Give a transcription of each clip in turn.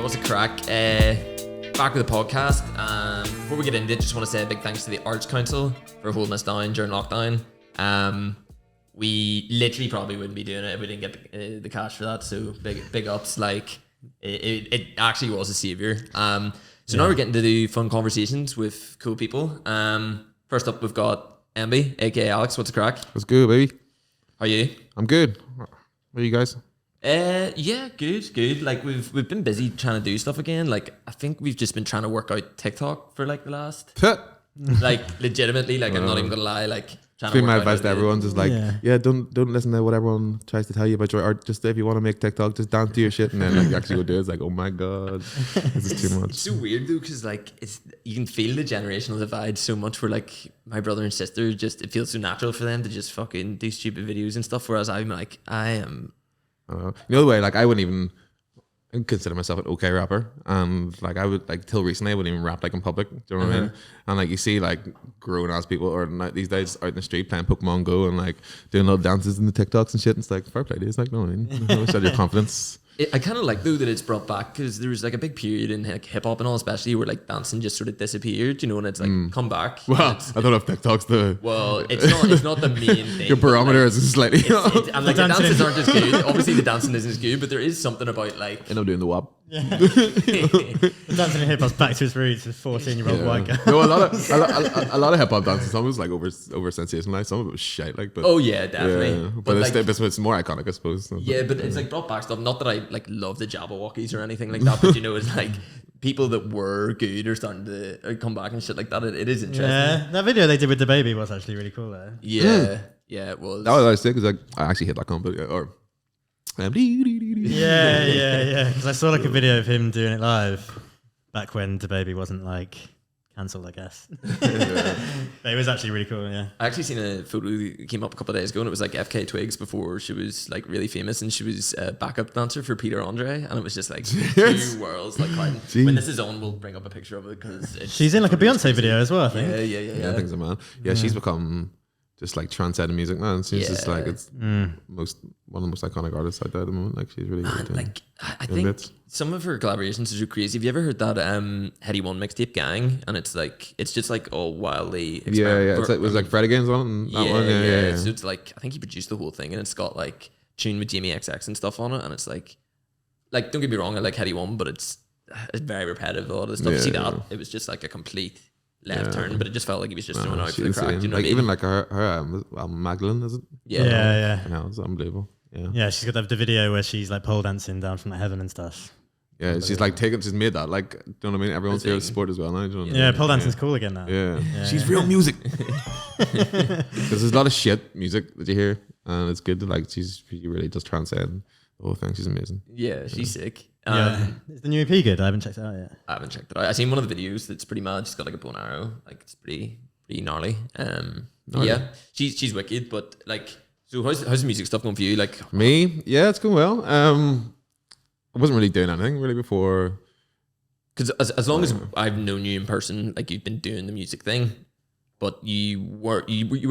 what's the crack? Back with the podcast. Before we get into it, just want to say a big thanks to the Arts Council for holding us down during lockdown. We literally probably wouldn't be doing it if we didn't get the cash for that. So big ups. Like it actually was a savior. So now we're getting to do fun conversations with cool people. First up, we've got Emby, aka Alex. What's the crack? What's good, baby? How are you? I'm good. What are you guys? Yeah, good. Like we've been busy trying to do stuff again. Like I think we've just been trying to work out TikTok for like the last like legitimately, like I'm not even gonna lie, like it's been my advice to everyone, just like don't listen to what everyone tries to tell you about your art. Just if you want to make TikTok, just dance to your shit and then like actually go do it. It's like, oh my god, this is too much. It's so weird though, because like you can feel the generational divide so much where like my brother and sister, just it feels so natural for them to just fucking do stupid videos and stuff, whereas I'm like, I am the other way, like I wouldn't even consider myself an okay rapper, and like I would, like till recently I wouldn't even rap like in public. Do you know what I mean? And like you see like grown ass people or like these days out in the street playing Pokemon Go and like doing little dances in the TikToks and shit, and it's like fair play, dude. It's like, no, I mean, show your confidence. I kind of like though that it's brought back, because there was like a big period in like hip hop and all, especially where like dancing just sort of disappeared, you know, and it's like come back. Well, I don't know if TikTok's the it's not the main thing. Your barometer is slightly. And like the dances aren't as good. Obviously, the dancing isn't as good, but there is something about like. And I'm doing the WAP. Yeah. The dancing in hip hop's back to its roots with 14-year-old white guy. No, a lot of hip hop dances. Some was like over sensationalized. Some of it was shite. Like, but oh yeah, definitely. Yeah, but it's more iconic, I suppose. Yeah, but it's like brought back stuff. Not that I like love the Jabberwockies or anything like that, but you know, it's like people that were good are starting to come back and shit like that. It is interesting. Yeah, that video they did with the baby was actually really cool though. Yeah, it was. That was sick, because like I actually hit that combo Yeah, because I saw like a video of him doing it live back when the baby wasn't like cancelled, I guess. But it was actually really cool. Yeah, I actually seen a photo that came up a couple of days ago, and it was like FK Twigs before she was like really famous, and she was a backup dancer for Peter Andre, and it was just like two worlds. Like when this is on, we'll bring up a picture of it, because she's in like a Beyonce video as well, I think. Yeah. I think so, man. Yeah, she's become just like transcending music, man. She's just like it's one of the most iconic artists out there at the moment. Like she's really good. Like I think some of her collaborations are so crazy. Have you ever heard that Heady One mixtape Gang? And it's just like all wildly It's like, it was like Fred Again's on that one. Yeah. So it's like I think he produced the whole thing, and it's got like tune with Jamie XX and stuff on it, and it's like don't get me wrong, I like Heady One, but it's very repetitive. A lot of the stuff. It was just like a complete left turn, but it just felt like he was just throwing out for the crack. You know like what I mean? Even like her Magdalene, is it? Yeah. It's unbelievable. Yeah, she's got the video where she's like pole dancing down from the heaven and stuff. Yeah, she's like she's made that. Like, do you know what I mean? Everyone's favorite sport as well now. Do you know what I mean? Yeah, pole dancing's cool again now. Yeah. She's real music. Because there's a lot of shit music that you hear, and it's good to like she really does transcend the whole thing. She's amazing. Yeah, she's sick. Is the new EP good? I haven't checked it out yet. I haven't checked it out. I seen one of the videos that's pretty mad. She's got like a bow and arrow. Like it's pretty gnarly. Yeah, she's wicked. But like, so how's the music stuff going for you? Like me? Yeah, it's going well. I wasn't really doing anything really before. Because as long as I've known you in person, like you've been doing the music thing. But you were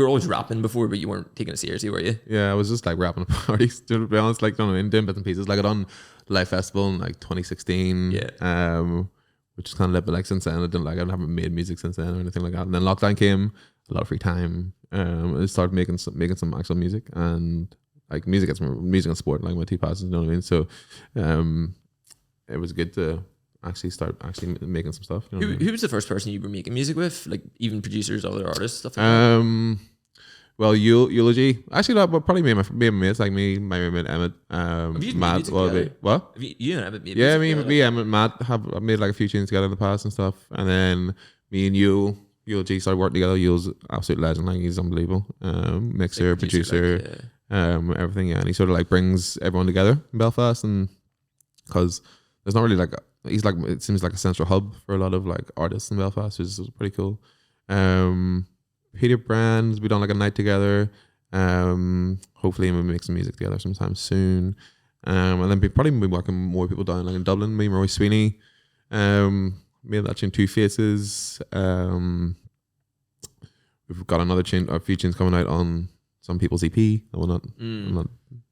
always rapping before, but you weren't taking it seriously, were you? Yeah, I was just like rapping at parties, to be honest. Like, doing bits and pieces. Like, I done Live Festival in like 2016. Yeah. Which is kind of like since then. I haven't made music since then or anything like that. And then lockdown came, a lot of free time. I started making some actual music, and like music and sport, like my two passions. You know what I mean? So, it was good to start making some stuff. You know who was the first person you were making music with? Like even producers, other artists, stuff like that? Well, Eulogy. Actually, no, but probably me and my mates, like me, my roommate Emmett, Matt. What? Have you and Emmett made music together? me, Emmett, Matt have made like a few tunes together in the past and stuff. And then me and Eulogy started working together. Eu's an absolute legend. Like he's unbelievable. Mixer, producer, everything. Yeah, and he sort of like brings everyone together in Belfast, and because there's not really like he's like, it seems like a central hub for a lot of like artists in Belfast, which is pretty cool. Peter Brands, we done like a night together. Hopefully we'll make some music together sometime soon. And then probably be working more people down like in Dublin. Me and Rory Sweeney made that tune Two Faces. We've got a few tunes coming out on some people's EP. I will not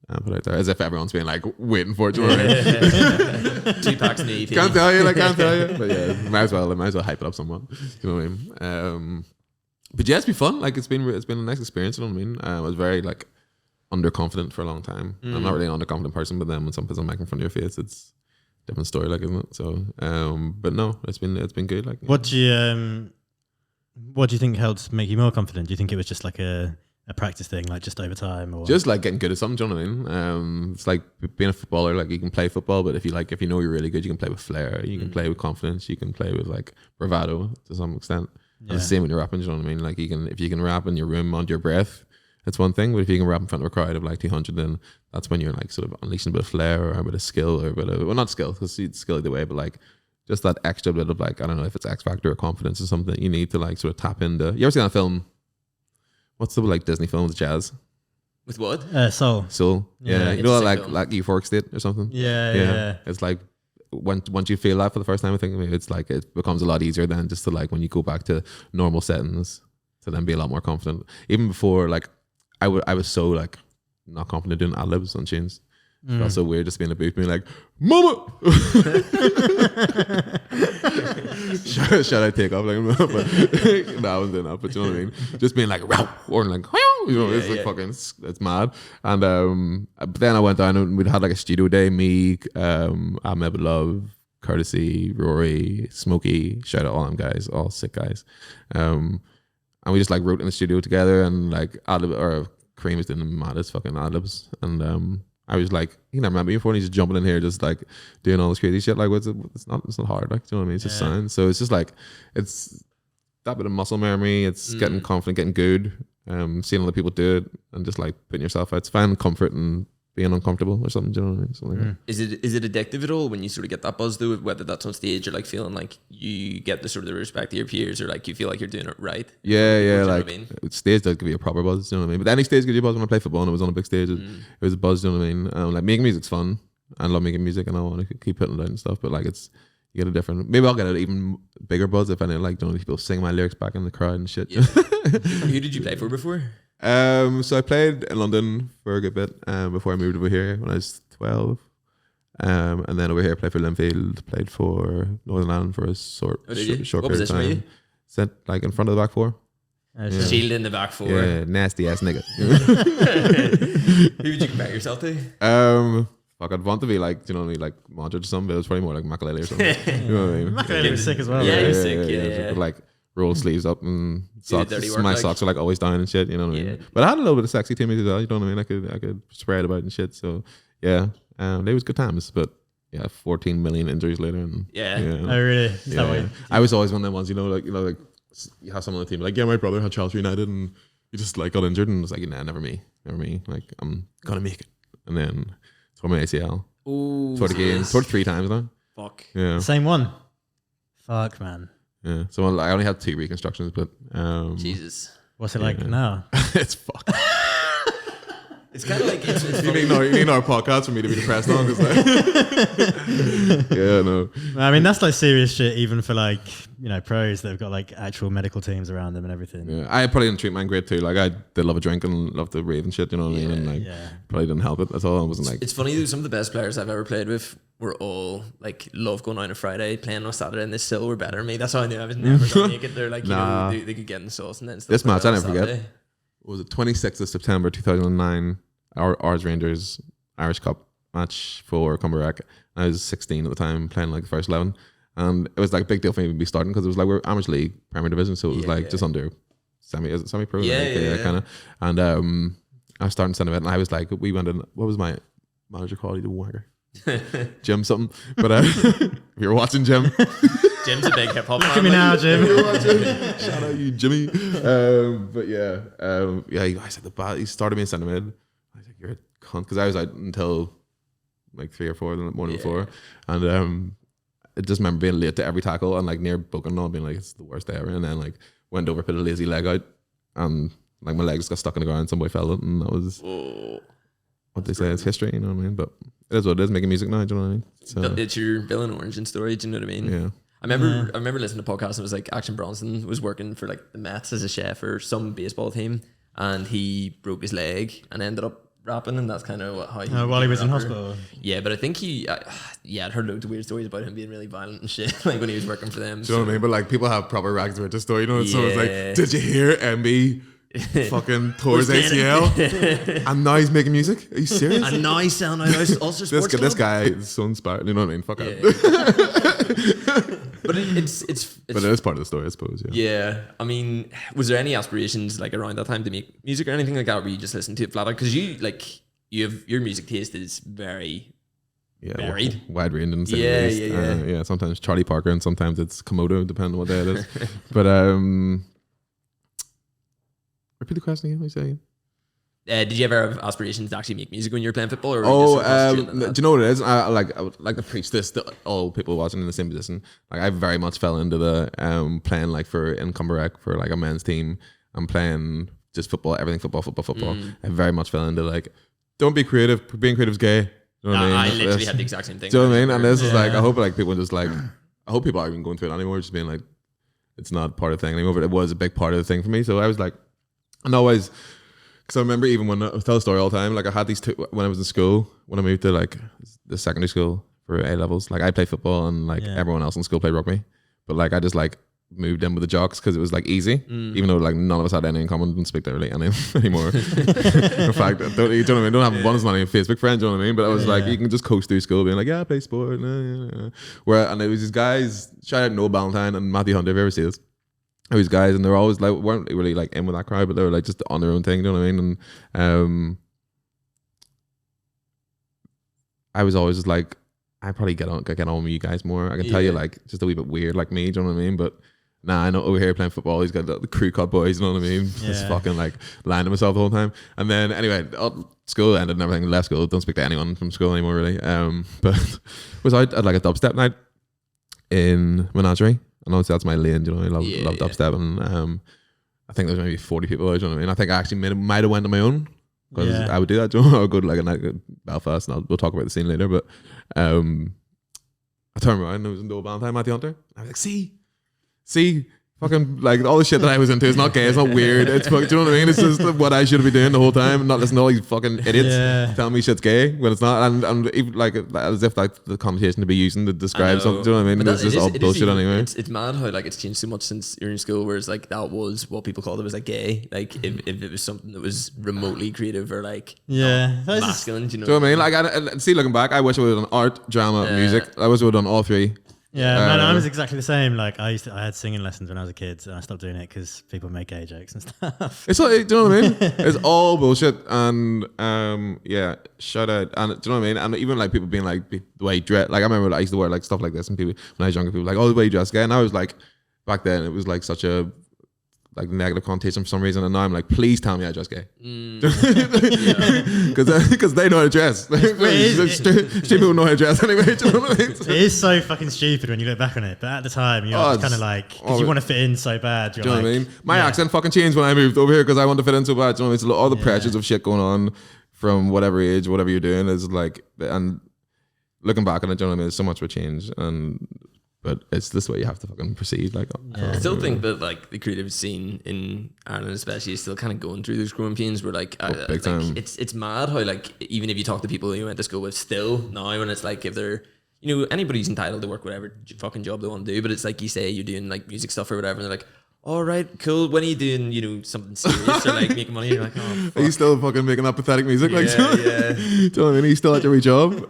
put out there, as if everyone's been like waiting for it. Do you know what I mean? 2 packs in the EP. Can't tell you, can't tell you. But yeah, might as well hype it up somewhat. You know what I mean? But yeah, it's been fun. Like it's been a nice experience. You know what I mean? I was very like underconfident for a long time. I'm not really an underconfident person, but then when something's making fun of your face, it's a different story, like, isn't it? So, but no, it's been good. Like, what do you think helped make you more confident? Do you think it was just like a practice thing, like just over time, or just like getting good at something? Do you know what I mean? It's like being a footballer. Like you can play football, but if you know you're really good, you can play with flair. You can play with confidence. You can play with like bravado to some extent. Yeah. And it's the same when you're rapping. Do you know what I mean? Like if you can rap in your room under your breath, it's one thing. But if you can rap in front of a crowd of like 200, then that's when you're like sort of unleashing a bit of flair or a bit of skill or a bit of, well, not skill, because it's skill either way, but like just that extra bit of like, I don't know if it's X Factor or confidence or something that you need to like sort of tap into. You ever seen that film? What's the like Disney film with jazz? With what? Soul. Yeah. You know, like euphoric state or something. Yeah. It's like once you feel that for the first time, I think it's like it becomes a lot easier than just to like when you go back to normal settings to then be a lot more confident. Even before, like I was so like not confident doing ad-libs on tunes. It felt so weird just being in the booth being like, "Mama!" Should I take off like but no, I wasn't doing that, but you know what I mean? Just being like "Row," or like you know, it's like fucking it's mad. And but then I went down and we'd had like a studio day, me, Ahmed Love, Curtisy, Rory, Smokey, shout out all them guys, all sick guys. And we just like wrote in the studio together and like ad-lib, or Cream was doing the maddest fucking ad-libs, and I was like, he never met me before, and he's just jumping in here, just like doing all this crazy shit. Like, it's not hard. Like, do you know what I mean? It's just sound. So it's just like, it's that bit of muscle memory. It's getting confident, getting good, seeing other people do it, and just like putting yourself out. It's finding comfort and being uncomfortable or something. Do you know what I mean? Something like that. Is it addictive at all when you sort of get that buzz though? Whether that's on stage or like feeling like you get the sort of the respect of your peers, or like you feel like you're doing it right. Yeah. Like stage does give you a proper buzz. Do you know what I mean? But any stage gives you a buzz. When I play football and it was on a big stage, it was a buzz. Do you know what I mean? Like making music's fun. I love making music and I want to keep putting it out and stuff. But like you get a different. Maybe I'll get an even bigger buzz if I like people sing my lyrics back in the crowd and shit. Yeah. Who did you play for before? So I played in London for a good bit before I moved over here when I was 12. And then over here I played for Linfield, played for Northern Ireland for a short period of time. Sent like in front of the back four. Shield in the back four. Yeah, nasty ass nigga. Who would you compare yourself to? Fuck, I'd want to be like, you know what I mean, like Modric or something, but it was probably more like Makalele or something. You know what I mean? Makalele was sick as well. Yeah, he was sick. Yeah. Like roll sleeves up and socks. Work, my socks are like always down and shit. You know what I mean? But I had a little bit of sexy to me as well. You know what I mean? I could spread about and shit. So yeah, they was good times. But yeah, 14 million injuries later. And oh really? I was always one of them ones. You know, like you have someone on the team like, yeah, my brother had Chelsea United and he just like got injured and was like, nah, never me. Like I'm gonna make it. And then tore my ACL. Ooh, tore the game. Tore it 3 times now. Fuck. Yeah. Same one. Fuck, man. Yeah. So I only had 2 reconstructions, but Jesus. What's it like now? It's fucked. It's kind of like it's you need our podcast for me to be depressed on, because yeah, no. I mean, that's like serious shit, even for like, you know, pros that have got like actual medical teams around them and everything. Yeah, I probably didn't treat mine great too. Like I did love a drink and love to rave and shit, you know what I mean? And like probably didn't help it. That's all. I wasn't like. It's funny though. Some of the best players I've ever played with were all like love going out on a Friday, playing on Saturday, and they still were better than me. That's how I knew I was never gonna make it. They're like, you know, they could get in the sauce and then still. This match I never Saturday. forget. Was it 26th of September 2009? Ours Rangers Irish Cup match for Cumberrack. I was 16 at the time, playing like the first 11, and it was like a big deal for me to be starting because it was like we're amateur league, Premier Division, so it was just under semi pro, kind of. And I was starting centre mid, and I was like, we went in. What was my manager called? He the Wagger. Jim something, but if you're watching Jim, Jim's a big hip hop. Look at me now, Jim. Shout out you, Jimmy. But he guys at the bat. He started me in centre mid. I was like, you're a cunt, because I was out until like 3 or 4 the morning before, and I just remember being late to every tackle and like near booking and all, being like, it's the worst day ever. And then like went over, put a lazy leg out, and like my legs got stuck in the ground. Some boy fell it, and that was what they say. It's history, you know what I mean? But it is what it is. Making music now, do you know what I mean? So it's your Bill and Origin story. Do you know what I mean? Yeah. I remember listening to podcasts and it was like Action Bronson was working for like the Mets as a chef or some baseball team, and he broke his leg and ended up rapping, and that's kind of how he. While he was in rapper. hospital. Yeah, but I think I'd heard loads of weird stories about him being really violent and shit, like when he was working for them. Do you know what I mean? But like people have proper rags to the story, you know. So it's Yeah. like, did you hear Emby fucking tore his ACL, and now he's making music? Are you serious? And now he's selling out Ulster Sports This Club. guy is so inspired. You know what I mean? Fuck Yeah. out. But it's But it is part of the story, I suppose. Yeah. yeah. I mean, was there any aspirations like around that time to make music or anything like that, where you just listened to it flat out? Because you have your music taste is very varied, wide ranging. Yeah. Sometimes Charlie Parker, and sometimes it's Komodo, depending on what day it is. But repeat the question again. What are you saying? did you ever have aspirations to actually make music when you were playing football? Or were you just concentrating on that? do you know what it is? I would like to preach this to all people watching in the same position. Like I very much fell into the playing like in Cumbernack for like a men's team. I'm playing just football, everything football. I very much fell into like, don't be creative. Being creative is gay. You know what I mean? I literally had the exact same thing. Do you know what I mean? And this is like, I hope like people just like, I hope people aren't even going through it anymore. Just being like, it's not part of the thing anymore. But it was a big part of the thing for me. So I was like, and always. Because I remember even when I tell a story all the time, like I had these two when I was in school, when I moved to like the secondary school for A levels, like I played football and like everyone else in school played rugby. But like I just like moved in with the jocks because it was like easy, even though like none of us had any in common, didn't speak to really any anymore. In fact, don't know what I mean? Don't have one as many Facebook friends, you know what I mean? But I was like, you can just coast through school being like, yeah, I play sport. And it was these guys, shout out Noah Ballantyne and Matthew Hunter, if you ever see this. These guys, and they were always like, weren't really like in with that crowd, but they were like just on their own thing, you know what I mean? And I was always just like, I probably get on with you guys more. I can tell you like just a wee bit weird like me, do you know what I mean? But nah, I know over here playing football, he's got the crew cut boys, you know what I mean? Just fucking like lying to myself the whole time. And then anyway, school ended and everything, left school, don't speak to anyone from school anymore really. But was out at like a dubstep night in Menagerie. And obviously that's my lane, you know, I love dubstep, and I think there's maybe 40 people there, you know what I mean? I think I actually might have went on my own, because I would do that, you know? I would go to like a night at Belfast, and we'll talk about the scene later, but I turned around and it was Noah Ballantyne, Matthew Hunter. I was like, see, fucking like all the shit that I was into is not gay, it's not weird, it's fucking, do you know what I mean? It's just what I should be doing the whole time, and not listening to all these fucking idiots telling me shit's gay when it's not, and even like as if like the connotation to be using to describe something, do you know what I mean? It's just all bullshit anyway. It's mad how like it's changed so much since you're in school, whereas like that was what people called it, was like gay, like if it was something that was remotely creative or like masculine, do you know? Do you know what I mean? Like see, looking back, I wish I would have done art, drama, music. I wish I would have done all three. Yeah, man, I was exactly the same. Like I had singing lessons when I was a kid, and I stopped doing it because people make gay jokes and stuff. It's like, do you know what I mean? It's all bullshit, and shout out, and do you know what I mean? And even like people being like the way you dress. Like I remember I used to wear like stuff like this, and people when I was younger, people were like, oh, the way you dress gay, and I was like, back then it was like such a like negative connotation for some reason, and now I'm like, please tell me I dress gay, because they know how to dress. Straight people know how to dress anyway. Do you know what I mean? It is so fucking stupid when you look back on it, but at the time you're kind of like, because you want to fit in so bad. Do you know what I mean? My accent fucking changed when I moved over here because I want to fit in so bad. Do you know what I mean? It's all the pressures of shit going on from whatever age, whatever you're doing is like, and looking back on it, do you know what I mean? There's so much of a change, but it's this way you have to fucking proceed. Like, I still think that like the creative scene in Ireland, especially, is still kind of going through those growing pains. Where like, big time. It's mad how like even if you talk to people you went to school with, still now when it's like if they're anybody's entitled to work whatever fucking job they want to do, but it's like you say you're doing like music stuff or whatever, and they're like, all right, cool. When are you doing, something serious or like making money? You're like, oh, fuck. Are you still fucking making that pathetic music? Like, yeah. Do you know what I mean? Are you still at your wee job?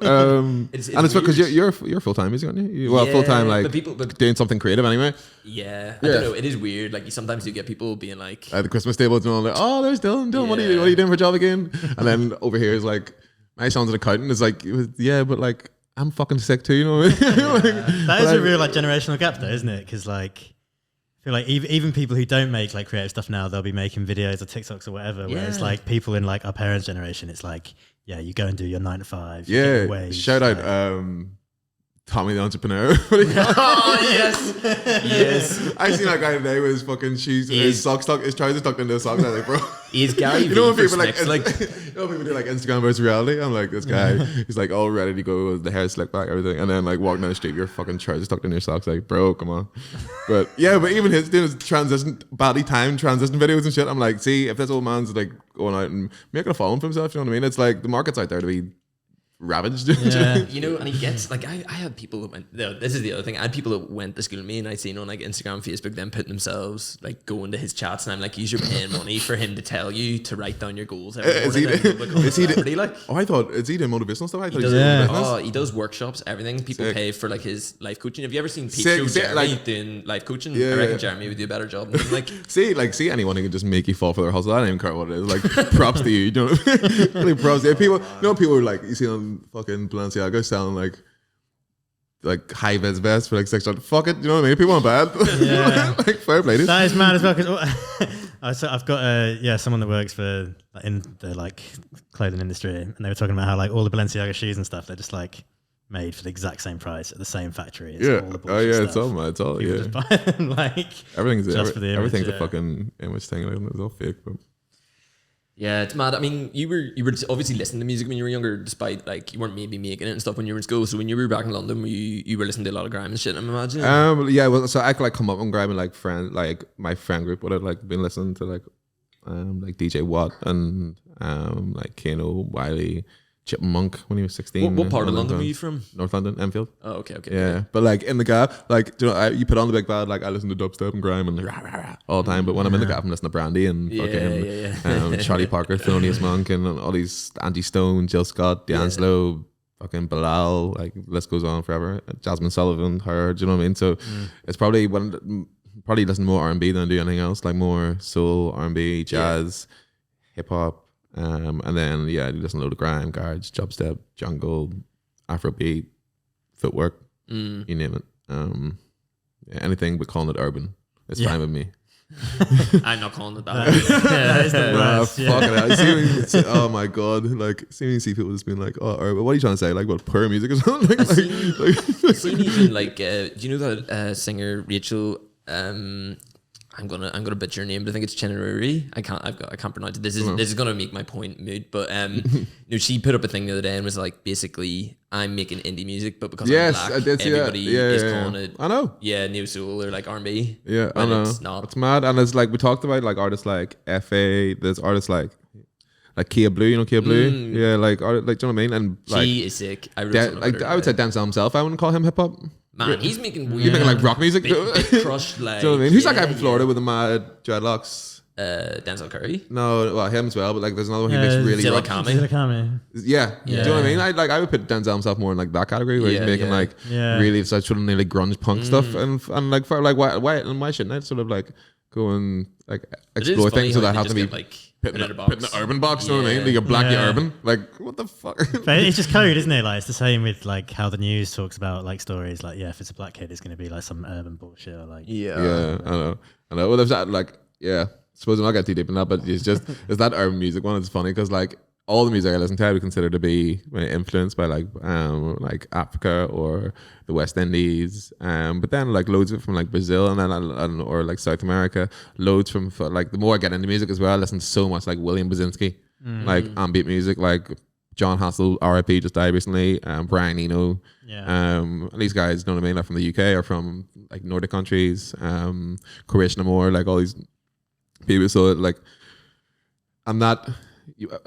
It's and it's because you're full time music, aren't you? Full time, like doing something creative anyway. Yeah, I don't know. It is weird. Like you sometimes do get people being like at the Christmas table, you know, like, oh, there's Dylan. What are you doing for a job again? And then over here is like, my son's an accountant. It's like, but like, I'm fucking sick too. You know what I mean? That is a real like generational gap, though, isn't it? Because like, I feel like even people who don't make like creative stuff now, they'll be making videos or TikToks or whatever. Whereas like people in like our parents' generation, it's like, you go and do your 9 to 5. Yeah, shout out Tommy the Entrepreneur. Oh yes, yes. I seen that guy today with his fucking shoes, his socks stuck, his trousers tucked into his socks. I'm like, bro. He's Gary You know Vee when for people like, Smicks, you know when people do like Instagram versus reality? I'm like, this guy, he's like all ready to go with the hair slicked back, everything, and then like walking down the street, your fucking trousers tucked in your socks. Like, bro, come on. But yeah, but even his doing his badly timed transition videos and shit. I'm like, see, if this old man's like going out and making a following for himself, you know what I mean? It's like the market's out there to be ravaged. Yeah. You know, and he gets like I had people that went. This is the other thing. I had people that went to school with me, and I seen on like Instagram, Facebook, them putting themselves like going to his chats, and I'm like, you're paying money for him to tell you to write down your goals every morning. Is he like? Oh, I thought is he doing motivational stuff? I thought he does, he does workshops, everything. People Sick. pay for like his life coaching. Have you ever seen Jeremy like, doing life coaching? Yeah, I reckon Jeremy would do a better job. Than like see anyone who can just make you fall for their hustle. I don't even care what it is. Like props to you. You know, really props. Yeah, people. You know, people are like you see on fucking Balenciaga selling like high vis vests for like $600. Fuck it, you know what I mean? People aren't bad. Yeah. Like fair play. That is mad as well because I've got someone that works for in the like clothing industry, and they were talking about how like all the Balenciaga shoes and stuff, they're just like made for the exact same price at the same factory. It's all the bullshit stuff. It's all People yeah. just buy them, like Everything's just for the image, everything's a fucking image thing. Like, it's all fake. But yeah, it's mad. I mean, you were obviously listening to music when you were younger, despite like you weren't maybe making it and stuff when you were in school. So when you were back in London, you were listening to a lot of grime and shit, I'm imagining. Yeah, well, so I could like come up and grab like my friend group would have like been listening to like DJ Watt and like Kano, Wiley, Chipmunk when he was 16. What part of London were you from? North London, Enfield. Oh, okay. Yeah, but like in the gaff, like you put on the big bad, like I listen to dubstep and grime and rah, rah, rah, all the time. But when I'm in the gaff, I'm listening to Brandy and fucking Charlie Parker, Thelonious Monk, and all these Angie Stone, Jill Scott, D'Angelo, fucking Bilal, like the list goes on forever. Jasmine Sullivan, her, do you know what I mean? So it's probably listen more R&B than I do anything else, like more soul, R&B, jazz, hip hop. And then I listen to a load of grime, garage, dubstep, jungle, Afrobeat, footwork, you name it. Anything but calling it urban, it's fine with me. I'm not calling it that. That is the worst. Fuck it. Oh my god! Like, see people just being like, "Oh, urban." What are you trying to say? Like, what poor music or something? I've seen even like, do you know that singer Rachel? I'm gonna butcher your name, but I think it's Chinaruri. I can't pronounce it. This is gonna make my point moot. But she put up a thing the other day and was like, basically, I'm making indie music, but because I'm black, everybody is calling it. I know. Yeah, neo soul or like R&B. Yeah, I know. It's not. It's mad, and it's like we talked about like artists like FA. There's artists like Kia Blue. You know Kia Blue? Yeah, like do you know what I mean? And like she is sick. I would say Denzel himself. I wouldn't call him hip hop. Man, he's making weird. He's making like rock music. Big crush, like. Do you know what I mean? Who's that guy from Florida with the mad dreadlocks? Denzel Curry. No, well him as well. But like, there's another one who makes really Zilla rock. Kami. Yeah. Do you know what I mean? I would put Denzel himself more in like that category where he's making like really such sort of nearly grunge punk stuff, and like for like why shouldn't I sort of like go and like explore things so that I have to be like put in the urban box, you know what I mean? Like, you're black, you're urban. Like, what the fuck? But it's just code, isn't it? Like, it's the same with like how the news talks about like stories. Like, if it's a black kid, it's going to be like some urban bullshit or like. Yeah, I know. Well, there's that like, suppose I'm not getting too deep in that, but it's that urban music one. It's funny because like all the music I listen to, I would consider to be influenced by like Africa or the West Indies, but then like loads of it from like Brazil and then or like South America. Loads from like the more I get into music as well, I listen to so much like William Basinski, like ambient music, like John Hassel, R.I.P. just died recently. Brian Eno, these guys, you know what I mean, like from the UK or from like Nordic countries. Croatian Amor, like all these people. So like, I'm not.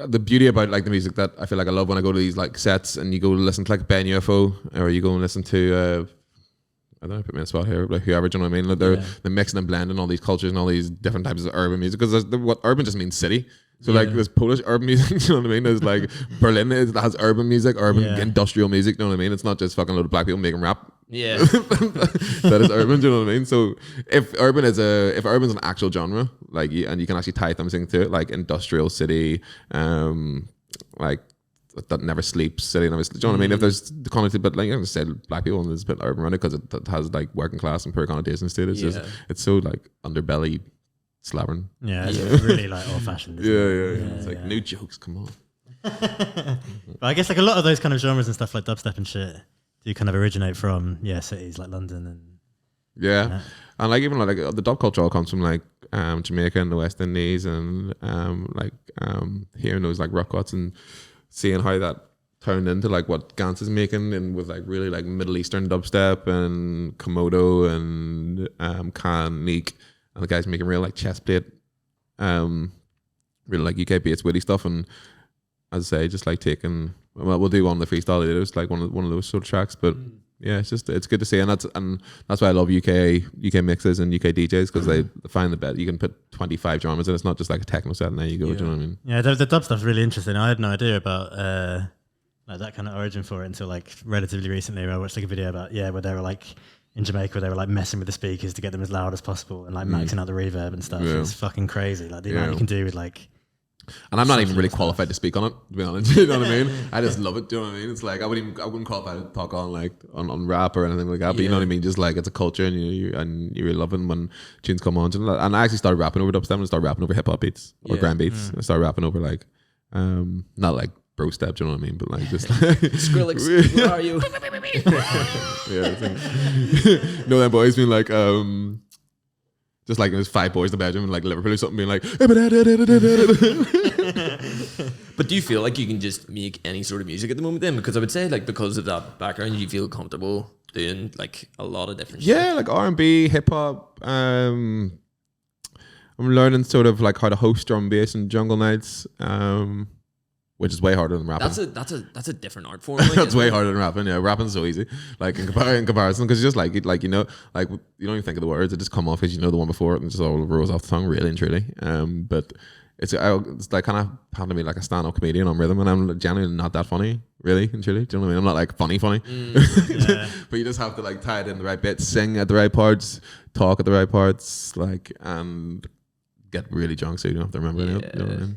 The beauty about like the music that I feel like I love when I go to these like sets and you go to listen to like Ben UFO or you go and listen to I don't know, put me in a spot here, like whoever, do you know what I mean? Like they're mixing and blending all these cultures and all these different types of urban music because what urban just means city. So like there's Polish urban music, you know what I mean? There's like Berlin has urban music, industrial music, you know what I mean? It's not just fucking load of black people making rap. Yeah. That is urban, do you know what I mean? So if urban's an actual genre, like and you can actually tie something to it, like industrial city, like that never sleeps city, never, do you know what I mean? If there's the connotation, but like I just said black people and there's a bit urban around it because it has like working class and poor connotations to it. It's just it's so like underbelly slabbering. Yeah, it's really like old fashioned. It's like new jokes, come on. But I guess like a lot of those kind of genres and stuff like dubstep and shit, do kind of originate from cities like London and and like even like the dub culture all comes from like Jamaica and the West Indies, and hearing those like rock cuts and seeing how that turned into like what Gans is making, and with like really like Middle Eastern dubstep and Komodo and Khan Neek, and the guys making real like chest plate really like UK based witty stuff. And as I say, just like taking, well, we'll do one of the freestyle later, it's like one of those sort of tracks, but yeah, it's good to see, and that's why I love UK mixes and UK DJs, because they find the best. You can put 25 genres and it's not just like a techno set and there you go. Do you know what I mean? Yeah, the dub stuff's really interesting. I had no idea about like that kind of origin for it until like relatively recently. Where I watched like a video about where they were like in Jamaica, where they were like messing with the speakers to get them as loud as possible and like maxing out the reverb and stuff. It's fucking crazy. Like the amount you can do with like. And I'm not even really qualified to speak on it, to be honest. You know what I mean? I just love it. Do you know what I mean? It's like I wouldn't qualify to talk on like on rap or anything like that. But you know what I mean? Just like it's a culture, and you're loving when tunes come on. And I actually started rapping over dubstep and started rapping over hip hop beats or grand beats. I started rapping over like not like bro step. Do you know what I mean? But like just like Skrillex, where are you? No, them boys being like just like there's 5 boys in the bedroom in like Liverpool or something being like. But do you feel like you can just make any sort of music at the moment then? Because I would say like because of that background, you feel comfortable doing like a lot of different shit. Like R&B, hip hop. I'm learning sort of like how to host drum and bass and jungle nights, which is way harder than rapping. That's a different art form. Like, that's way harder than rapping. Yeah, rapping's so easy. Like in comparison, because just like you know, like you don't even think of the words; it just come off because you know the one before it, and just all rolls off the tongue, really and truly. But it's like kind of having to be like a stand-up comedian on rhythm, and I'm genuinely not that funny, really and truly. Do you know what I mean? I'm not like funny, but you just have to like tie it in the right bits, sing at the right parts, talk at the right parts, like and get really drunk so you don't have to remember it. You know what I mean?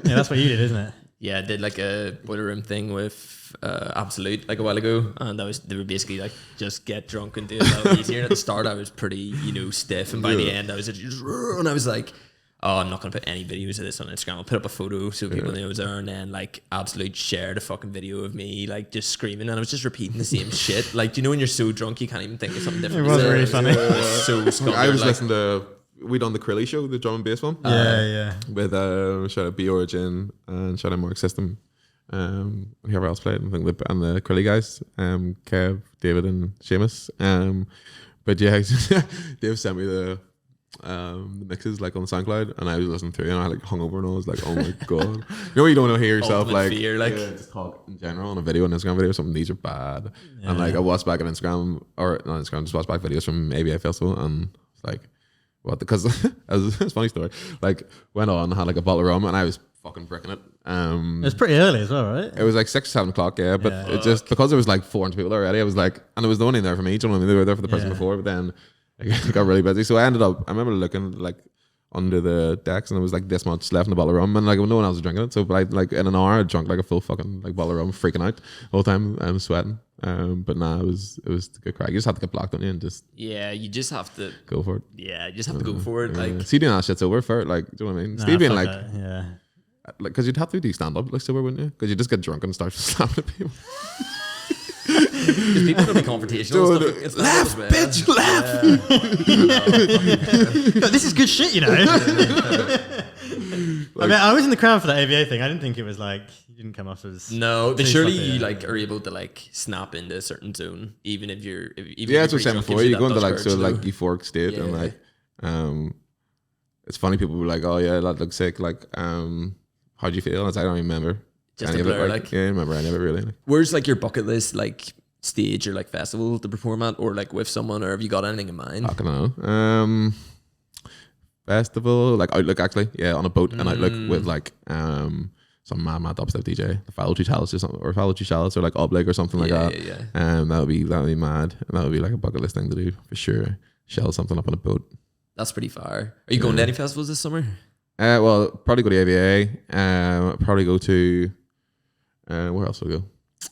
Yeah, that's what you did, isn't it? Yeah, I did like a boiler room thing with Absolute like a while ago, and they were basically like just get drunk and do it a lot easier. And at the start, I was pretty stiff, and by the end, I was just and I was like, oh, I'm not gonna put any videos of this on Instagram. I'll put up a photo so people know I was there, and then like Absolute shared a fucking video of me like just screaming, and I was just repeating the same shit. Like, you know when you're so drunk you can't even think of something different. It was really funny. So scummed, I was like, listening to. We done the Crilli show, the drum and bass one. With shout out B Origin and shout out Mark System. Whoever else played, I think and the Crilli guys, Kev, David, and Seamus. But yeah, Dave sent me the mixes like on SoundCloud, and I was listening through, and I like hungover, and I was like, oh my god, you know, you don't want to hear yourself like, fear, like just talk in general on a video, an Instagram video, or something. These are bad, and like I watched back on Instagram or not Instagram, just watched back videos from ABA Festival, and it's like. What? Because it's a funny story. Like went on, had like a bottle of rum, and I was fucking bricking it. It was pretty early as well, right? It was like 6 or 7 o'clock, yeah. But it just because there was like 400 people already, I was like, and there was no one in there for me. Do you know what I mean? They were there for the person before, but then it got really busy. So I remember looking like under the decks, and there was like this much left in the bottle of rum, and like no one else was drinking it. So, but I like in an hour, I drank like a full fucking like bottle of rum, freaking out the whole time. I'm sweating. But nah, it was a good crack. You just have to get blocked on you and just you just have to go for it. Yeah, you just have to go for it. Like, see, doing that shit's over for like, do you know what I mean? Nah, Steve being like, like, because you'd have to do stand up like sober, wouldn't you? Because you just get drunk and start slapping at people. Because people can be confrontational. Dude, laugh, bitch, laugh. This is good shit, you know. I mean, I was in the crowd for that AVA thing. I didn't think it was like you didn't come off as but surely you like are able to like snap into a certain zone, even if you're that's what I'm saying before. You go into like sort of like euphoric state, and like it's funny. People were like, "Oh yeah, that looks sick." Like, how do you feel? And it's like, I don't even remember. Just a blur, like, I remember any of it really. Like. Where's like your bucket list, like stage or like festival to perform at, or like with someone, or have you got anything in mind? I don't know. Festival, like Outlook actually, on a boat and Outlook with like some mad dubstep DJ, the Fallow Two Chalice or something, or Fallow Two Chalice or like Oblig or something like that. That would be mad, and that would be like a bucket list thing to do for sure. Shell something up on a boat. That's pretty far. Are you going to any festivals this summer? Well, probably go to AVA. Probably go to where else will I go?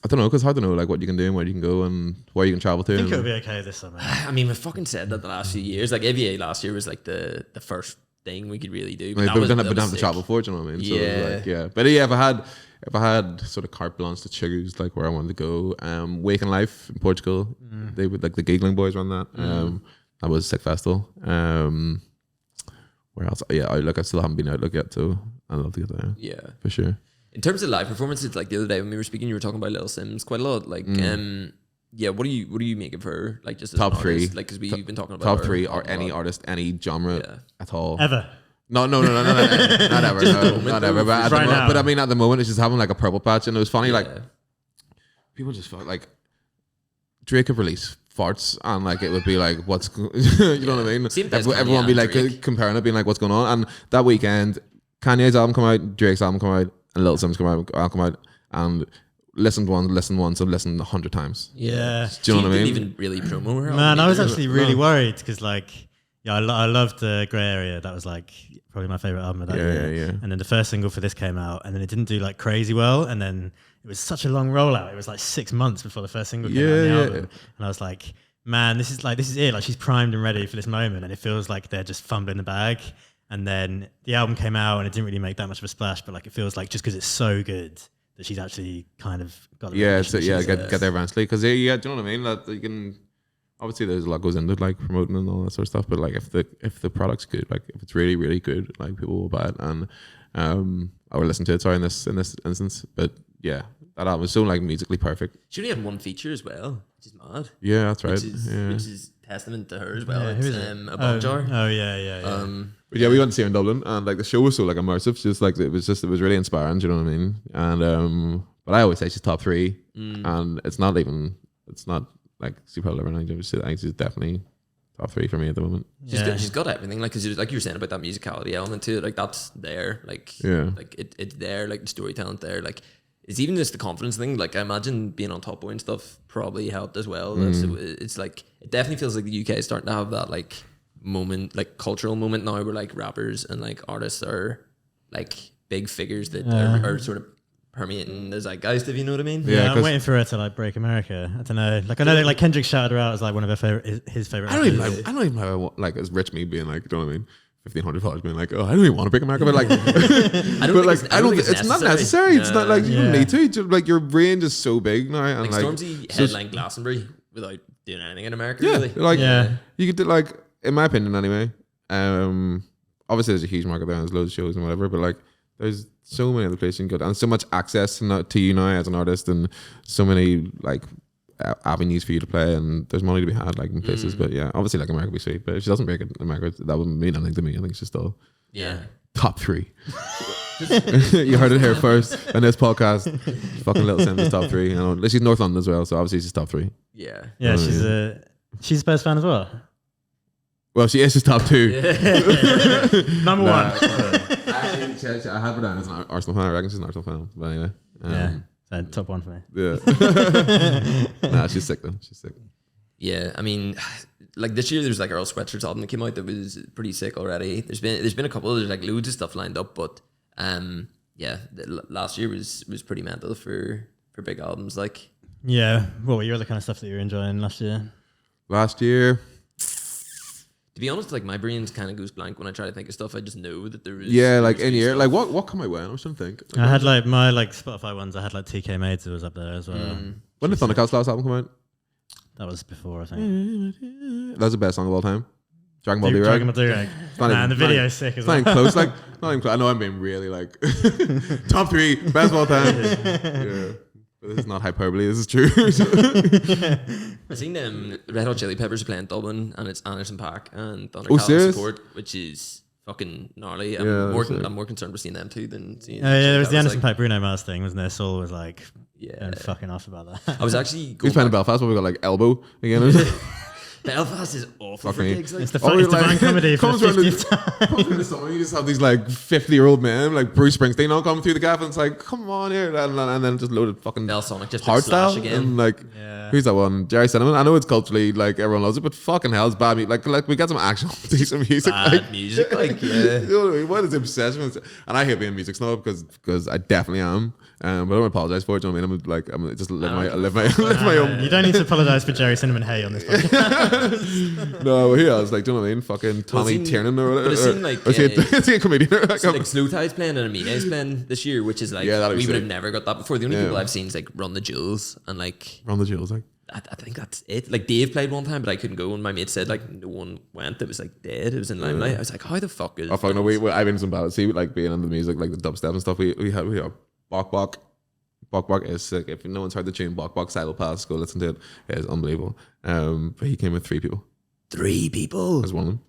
I don't know, because it's hard to know like what you can do and where you can go and where you can travel to. I think it'll be okay this summer. I mean, we fucking said that the last few years. Like AVA last year was like the first thing we could really do. But we don't have to travel for it, you know what I mean? So but if I had sort of carte blanche to choose like where I wanted to go, Waking Life in Portugal, they would like the Giggling Boys run that. That was a sick festival. Where else? Yeah, I still haven't been out yet, so I'd love to get there. Yeah, for sure. In terms of live performances, like the other day when we were speaking, you were talking about Little Sims quite a lot. Like, yeah, what do you make of her? Like, just as top three, like because we've been talking about top three, or any artist, any genre at all, ever. No, not ever, not ever. But I mean, at the moment, it's just having like a purple patch, and it was funny. Like, people just felt like Drake could release farts, and like it would be like, what's you know what I mean? Everyone be like comparing it, being like, what's going on? And that weekend, Kanye's album come out, Drake's album come out, and Lil Sim's come out, and listened once, and listened 100 times. Yeah, do you know what I mean? Didn't even really promo her. Man, I was actually really worried because like, I loved Grey Area. That was like probably my favorite album of that year. Yeah. And then the first single for this came out, and then it didn't do like crazy well, and then it was such a long rollout. It was like 6 months before the first single came out on the album, and I was like, man, this is it. Like she's primed and ready for this moment, and it feels like they're just fumbling the bag. And then the album came out, and it didn't really make that much of a splash, but like it feels like just because it's so good that she's actually kind of got get there eventually. Because do you know what I mean? That you can. Obviously, there's a lot goes into like promoting and all that sort of stuff. But like, if the product's good, like if it's really really good, like people will buy it, and I will listen to it. Sorry, in this instance, but yeah, that album was so like musically perfect. She only had one feature as well, which is mad. Yeah, that's right. Which is testament to her as well. Yeah, it's a Bog Jar. Oh yeah. But yeah, we went to see her in Dublin, and like the show was so like immersive. Just like it was really inspiring. Do you know what I mean? And but I always say she's top three, and it's not like superlative. I think she's definitely top three for me at the moment. She's got everything. Like, cause like you were saying about that musicality element to it. Like that's there. Like like it's there. Like the storytelling there. Like it's even just the confidence thing. Like I imagine being on Top Boy and stuff probably helped as well. It's like it definitely feels like the UK is starting to have that like moment, like cultural moment now, where like rappers and like artists are like big figures that are sort of permeating the zeitgeist, if you know what I mean. Yeah, I'm waiting for her to like break America. I don't know. Like I know that like Kendrick shouted her out as like one of his favorite. I don't even have like as rich me being like, you know what I mean? $1,500 being like, oh, I don't even want to break America, but like, it's not necessary. It's not like you don't need to. Just, like your range is so big now, and like Stormzy headlined Glastonbury without doing anything in America. Yeah, really. Like you could do like, in my opinion, anyway. Obviously, there's a huge market there, and there's loads of shows and whatever, but like, there's so many other places you can go, and so much access to you now as an artist, and so many like avenues for you to play, and there's money to be had like in places. But yeah, obviously like America would be sweet, but if she doesn't break it in America, that wouldn't mean anything to me. I think she's still top three. You heard it here first in this podcast. Fucking Little Sims is top three. She's North London as well, so obviously she's top three. Yeah, she's a Spurs fan as well. Well, she is just top two. Number one. I have her down as an Arsenal fan. I reckon she's an Arsenal fan. But anyway, top one for me. Yeah. Nah, she's sick though. She's sick. Yeah, I mean, like this year there's like Earl Sweatshirt album that came out that was pretty sick already. There's been a couple. There's like loads of stuff lined up, but last year was pretty mental for big albums. Like, yeah, what were your other kind of stuff that you were enjoying last year? Last year, to be honest, like my brain's kind of goes blank when I try to think of stuff. I just know that there is. Yeah, like in year, like what come my way? I was trying to think. Like, I had like my like Spotify ones. I had like TK Maids was up there as well. When did Thundercat's last album come out? That was before, I think. That's the best song of all time. Dragon Ball D-Rag. Man, the video's sick as well. Not even close. Like not even close. I know I'm being really like top three best of all time. Yeah. But this is not hyperbole. This is true. I seen Red Hot Chili Peppers playing Dublin, and it's Anderson .Paak and Thundercat support, which is fucking gnarly. I'm more concerned with seeing them too than seeing. There was the Anderson .Paak Bruno Mars thing, wasn't there? Saul was like, fucking off about that. I was actually he's playing in Belfast, but we got like Elbow again. Belfast is awful for gigs. Like. It's the Divine Comedy for the 50th time. Comes around the summer, you just have these like 50-year-old men like Bruce Springsteen all coming through the gaff, and it's like, come on here, and then just loaded fucking Bell Sonic just hardstyle again. And like, who's that one? Jerry Cinnamon. I know it's culturally like everyone loves it, but fucking hell, it's bad music. Like we got some actual decent music. Bad music, like you know what I mean? What is the obsession with it? And I hate being a music snob because I definitely am. But I don't apologize for it. You know what I mean? I'm just live my own. You don't need to apologize for Jerry Cinnamon Hay on this podcast. No, he was like, do you know what I mean? Fucking Tommy Tiernan or whatever. But it seemed like is he a comedian? like Slow Tie's playing and Amina's playing this year, which is like we would have never got that before. The only people I've seen is like Run the Jewels and like Run the Jewels, like. I think that's it. Like Dave played one time, but I couldn't go, and my mate said like no one went. It was like dead. It was in Limelight. I was like, how the fuck is? Oh fuck no! I've been some bad. See, like being into the music, like the dubstep and stuff. We have Bok Bok. Bok Bok is sick. If no one's heard the tune Bok Bok Silo Pass, go listen to it. It is unbelievable. But he came with 3 people. 3 people. I was one of them.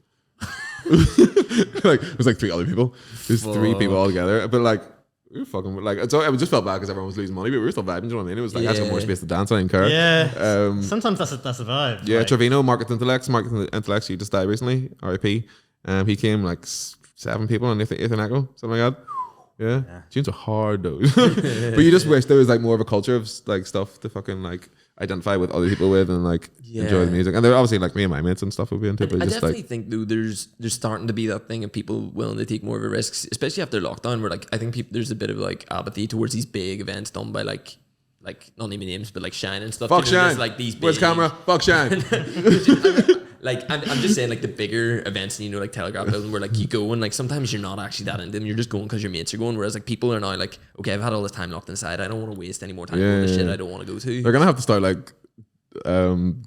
Like it was like 3 other people. There's 3 people all together. But like we were fucking like. So I just felt bad because everyone was losing money, but we were still vibing. Do you know what I mean? It was like I just got more space to dance. I didn't care. Yeah. Sometimes that's a vibe. Yeah. Like, Trevino, Market Intellects. He just died recently. R.I.P. He came like 7 people on Ethan Echo, something like that. Yeah. Tunes are hard though. But you just wish there was like more of a culture of like stuff to fucking like identify with other people with and like enjoy the music. And they're obviously like me and my mates and stuff would be into it. I definitely think though there's starting to be that thing of people willing to take more of a risk, especially after lockdown, where like I think there's a bit of like apathy towards these big events done by like not naming names, but like Shine and stuff. Fuck Shine. Like these big, where's camera? Fuck Shine. Like I'm just saying like the bigger events, you know, like Telegraph Building, where like you go and like sometimes you're not actually that into them, you're just going because your mates are going, whereas like people are now like, okay, I've had all this time locked inside, I don't want to waste any more time going to shit I don't want to go to. They're gonna have to start like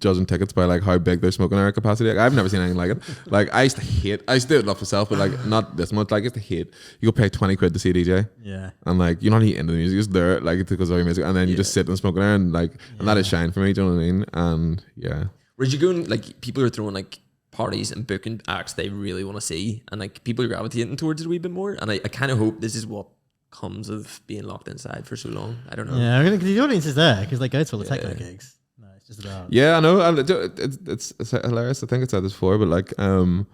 judging tickets by like how big their smoking area capacity. Like, I've never seen anything like it. Like I used to do it love myself, but like not this much. Like I used to hate you go pay 20 quid to see a DJ. Yeah. And like you're not even into the music, you're just there like because of your music, and then you just sit and smoke there and like and that is Shine for me, do you know what I mean? And yeah. Whereas you going like people are throwing like parties and booking acts they really want to see, and like people are gravitating towards it a wee bit more, and I kind of hope this is what comes of being locked inside for so long. I don't know. Yeah, I mean, the audience is there because they go to all the techno gigs. No, it's just about I know, and it's hilarious. I think I said this before, but like the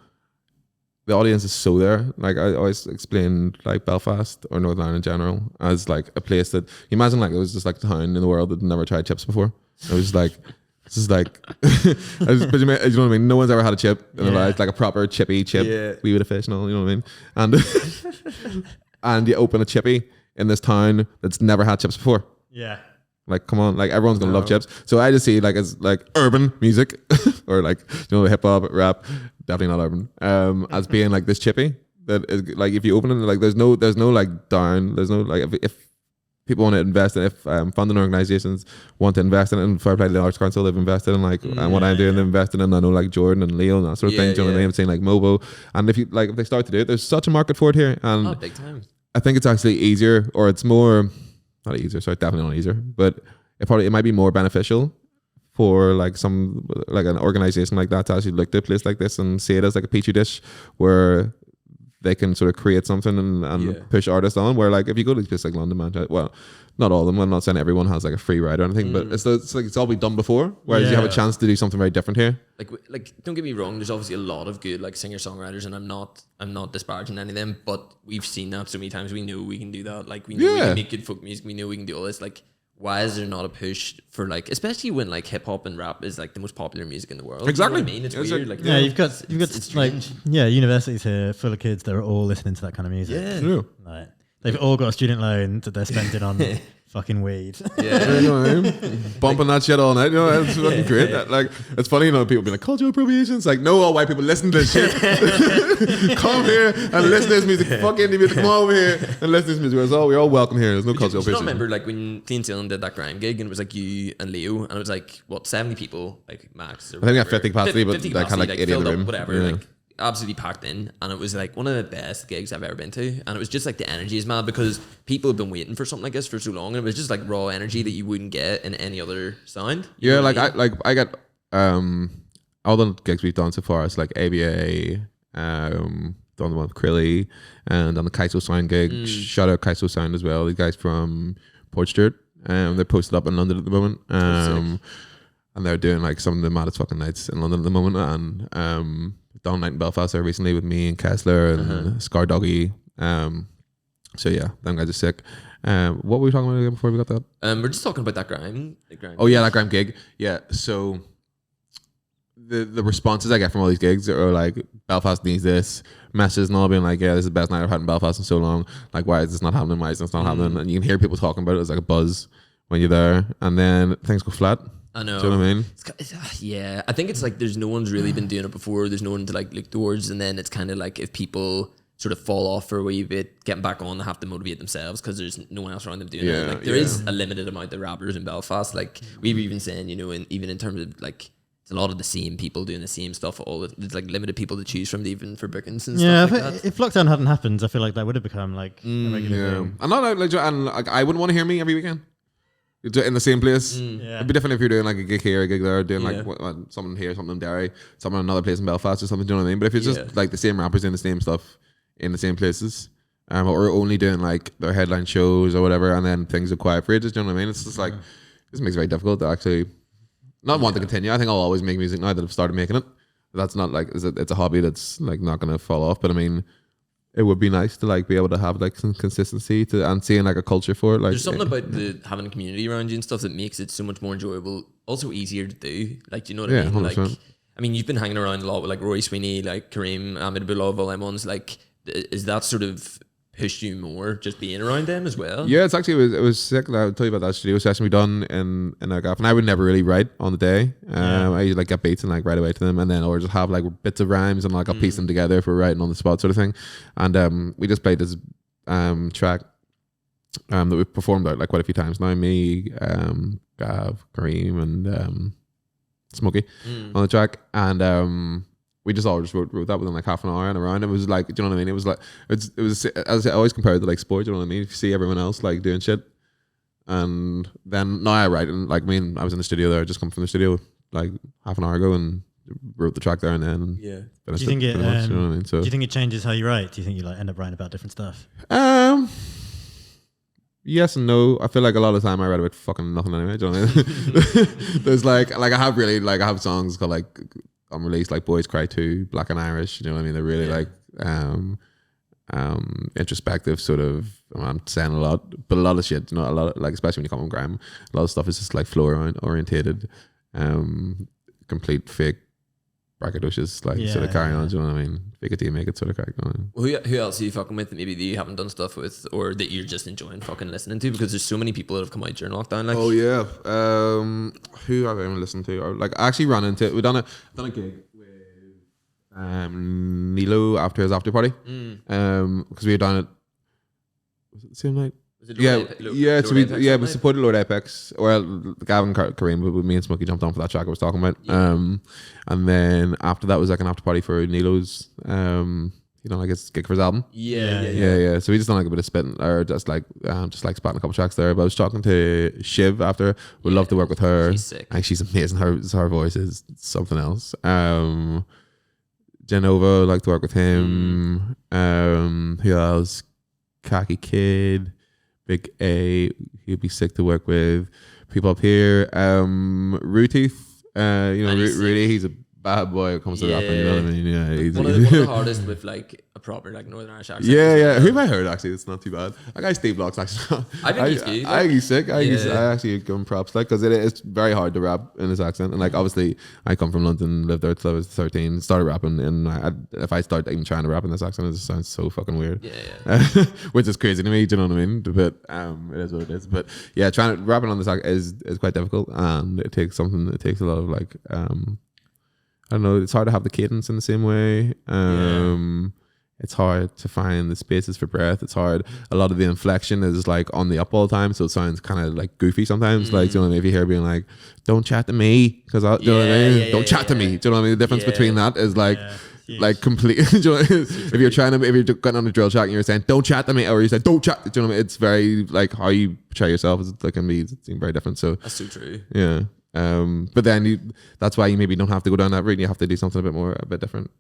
audience is so there. Like I always explain like Belfast or Northern Ireland in general as like a place that you imagine like it was just like a town in the world that never tried chips before. It was just like this is like you know what I mean? No one's ever had a chip in their life, like a proper chippy chip, wee bit of fish and all, you know what I mean? And and you open a chippy in this town that's never had chips before. Yeah. Like, come on, like everyone's gonna love chips. So I just see like as like urban music or like hip hop, rap, definitely not urban. As being like this chippy that is like if you open it, like there's no like down, there's no like if people want to invest in, if funding organizations want to invest in it, and Fair Play to the Arts Council, they've invested in like and what I'm doing, they've invested in. I know like Jordan and Leo and that sort of thing. Do you know what I mean? I'm saying like Mobo, and if they start to do it, there's such a market for it here, and big time. I think it's actually easier, or it's more not easier. Sorry, definitely not easier, but it might be more beneficial for like an organization like that to actually look at a place like this and see it as like a petri dish where they can sort of create something and push artists on. Where like if you go to places like London, Manchester, well, not all of them. I'm not saying everyone has like a free ride or anything, but it's like it's all been done before. Whereas you have a chance to do something very different here. Like don't get me wrong. There's obviously a lot of good like singer songwriters, and I'm not disparaging any of them. But we've seen that so many times. We know we can do that. Like we know we can make good folk music. We know we can do all this. Like, why is there not a push for like, especially when like hip hop and rap is like the most popular music in the world? Exactly. You know what I mean, it's weird. Like, yeah, you've got like strange. universities here full of kids that are all listening to that kind of music. Yeah. Like, they've all got a student loan that they're spending on fucking weed. Yeah. You know what I mean? Bumping that shit all night. You know, it's fucking great. That, like, it's funny, you know, people be like, cultural appropriation. It's like, no, all white people listen to this shit. Come here and listen to this music. Fuck indie music. Come over here and listen to this music. We're all welcome here. There's no cultural appropriation. I remember like when Clean Sailing did that grime gig, and it was like you and Leo, and it was like, what, 70 people, like max? I think we have 50 capacity, but 50 like had like 80 in the room. Whatever, like absolutely packed in, and it was like one of the best gigs I've ever been to, and it was just like the energy is mad because people have been waiting for something like this for so long, and it was just like raw energy that you wouldn't get in any other sound. Yeah, like I get all the gigs we've done so far. It's like ABA, done the one with Crilli, and on the Kaiso Sound gig. Shout out Kaiso Sound as well. The guys from Port Stewart, they're posted up in London at the moment, and they're doing like some of the maddest fucking nights in London at the moment, and done a night in Belfast there recently with me and Kessler and Scar Doggy. So yeah, them guys are sick. What were we talking about again before we got that? We're just talking about that grime. Oh yeah, that grime gig. Yeah, so the responses I get from all these gigs are like, Belfast needs this, messages and all being like, yeah, this is the best night I've had in Belfast in so long. Like, why is this not happening? Why is this not happening? And you can hear people talking about it. It's like a buzz when you're there, and then things go flat. I know. Do you know what I mean? Yeah, I think it's like there's no one's really been doing it before. There's no one to like look towards, and then it's kind of like if people sort of fall off for a wee bit, getting back on, they have to motivate themselves because there's no one else around them doing it. Like there is a limited amount of rappers in Belfast. Like we were even saying, you know, even in terms of like it's a lot of the same people doing the same stuff. There's like limited people to choose from, even for bookings and stuff like that. If lockdown hadn't happened, I feel like that would have become like a regular thing. I'm not like, and like I wouldn't want to hear me every weekend in the same place. It'd be different if you're doing like a gig here, a gig there, doing like something here, something in Derry, something in another place in Belfast or something. Do you know what I mean? But if it's just like the same rappers doing the same stuff in the same places, or only doing like their headline shows or whatever, and then things are quiet for ages. Do you know what I mean? It's just like this makes it very difficult to actually not want to continue. I think I'll always make music now that I've started making it. That's not like it's a hobby that's like not gonna fall off. But I mean, it would be nice to like be able to have like some consistency and seeing like a culture for it. Like there's something about having a community around you and stuff that makes it so much more enjoyable, also easier to do. Like, do you know what I mean? 100%. Like, I mean, you've been hanging around a lot with like Rory Sweeney, like Kareem, Ahmed, all them ones. Like, is that sort of pushed you more just being around them as well? Yeah, it was sick. I'll tell you about that studio session we done in a gaff, and I would never really write on the day. I used to like get beats and like write away to them, and then or just have like bits of rhymes and like I'll piece them together for writing on the spot sort of thing. And we just played this track that we've performed out like quite a few times now. Me, Gav, Kareem, and Smokey on the track, and we just all just wrote that within like half an hour and around. It was like, do you know what I mean? It was like it was as I always compared to like sport. Do you know what I mean? If you see everyone else like doing shit, and then now I write, and like I was in the studio there. I just come from the studio like half an hour ago and wrote the track there and then. Yeah. Do you think it? Much, you know what I mean? So do you think it changes how you write? Do you think you like end up writing about different stuff? Yes and no. I feel like a lot of the time I write about fucking nothing anyway. Do you know what I mean? There's like I have songs called like unreleased, like Boys Cry 2, Black and Irish. You know what I mean? They're really like introspective sort of. I'm saying a lot, but a lot of shit. You know, a lot of, like especially when you come on grime, a lot of stuff is just like floor orientated, complete fake braggadocious, like sort of carry on. Do you know what I mean? Fake it till you make it, sort of carry on. Well, who else are you fucking with that maybe that you haven't done stuff with, or that you're just enjoying fucking listening to? Because there's so many people that have come out during lockdown. Like, oh yeah, who have I even listened to? Or like I actually ran into. We done a gig with Nilo after his after party. Because we were down at. Was it the same night? We supported Lord Apex. Well, Gavin, Kareem, but me and Smokey jumped on for that track I was talking about. And then after that was like an after party for Nilo's, like his gig for his album. Yeah. So we just done like a bit of spitting, or just like spotting a couple tracks there. But I was talking to Shiv after. Would love to work with her. She's sick. And she's amazing. Her voice is something else. Genova, like to work with him. Who else? Khaki Kid. Big A, he'd be sick to work with. People up here, Rooteeth, really, he's a bad boy when it comes to rapping, you know what I mean? Yeah, he's one of the hardest with like a proper like Northern Irish accent. Yeah. Who have I heard actually? It's not too bad. That guy Steve Block's actually. I think he's good. I think he's sick. I actually give him props, like, because it's very hard to rap in his accent, and like obviously I come from London, lived there till I was 13, started rapping, and if I start even trying to rap in this accent, it just sounds so fucking weird. Yeah. Which is crazy to me. Do you know what I mean? But it is what it is. But yeah, rapping on this accent is quite difficult, and it takes a lot of like I don't know. It's hard to have the cadence in the same way. It's hard to find the spaces for breath. It's hard. A lot of the inflection is like on the up all the time, so it sounds kind of like goofy sometimes. Like, do you know what I mean? If you hear being like, "Don't chat to me," because do you know what I mean? Don't chat to me. Do you know what I mean? The difference between that is like. Like complete. Do you know, if you're getting on a drill track and you're saying "don't chat to me," or you say "don't chat," do you know what I mean? It's very like how you portray yourself is like it seems very different. So that's so true. Yeah. But then that's why you maybe don't have to go down that route. And you have to do something a bit different.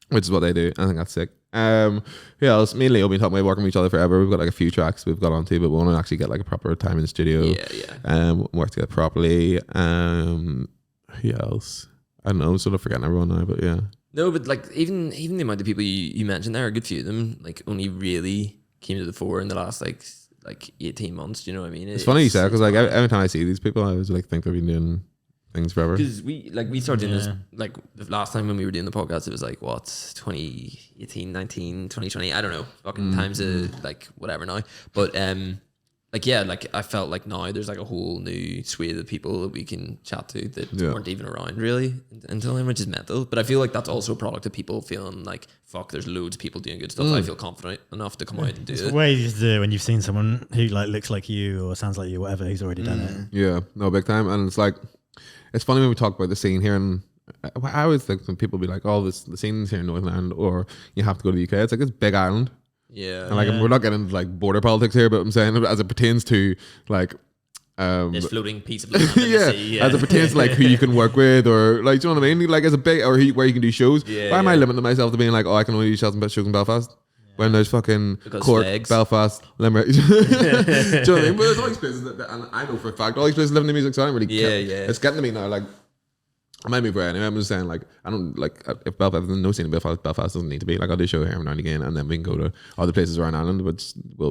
Which is what they do. I think that's sick. Who else? Me and Leo have been talking about working with each other forever. We've got like a few tracks we've got onto, but we want to actually get like a proper time in the studio. Work together properly. Who else? I don't know. I'm sort of forgetting everyone now, but yeah. No, but like even the amount of people you mentioned there, a good few of them like only really came to the fore in the last like 18 months. Do you know what I mean? It's funny you say, because like every time I see these people, I always like think they've been doing things forever. Because we started doing this like the last time when we were doing the podcast, it was like what 2018, 19, 2020. I don't know, fucking times of like whatever now. But like, yeah, like I felt like now there's like a whole new swathe of people that we can chat to that weren't even around really until then, which is mental. But I feel like that's also a product of people feeling like, fuck, there's loads of people doing good stuff. I feel confident enough to come out and do it's it. It's way easier to do when you've seen someone who like looks like you or sounds like you, whatever, who's already done it. Yeah, no, big time. And it's like, it's funny when we talk about the scene here, and I always think when people be like, oh, the scene's here in Northern Ireland, or you have to go to the UK. It's like, it's big island. Yeah. And like, we're not getting into like border politics here, but I'm saying as it pertains to like, this floating piece of land in the sea, as it pertains to like who you can work with, or like, do you know what I mean? Like, as a big, or where you can do shows. Why am I limiting myself to being like, oh, I can only do shows in Belfast? When there's fucking Cork, Belfast, Limerick. Do you know what I mean? But there's all these places and I know for a fact all these places live in the music, so I don't really care. It's getting to me now, like, I might move around. I'm just saying, like, I don't like if Belfast, there's no scene in Belfast doesn't need to be like, I'll do a show here every now and again, and then we can go to other places around Ireland, but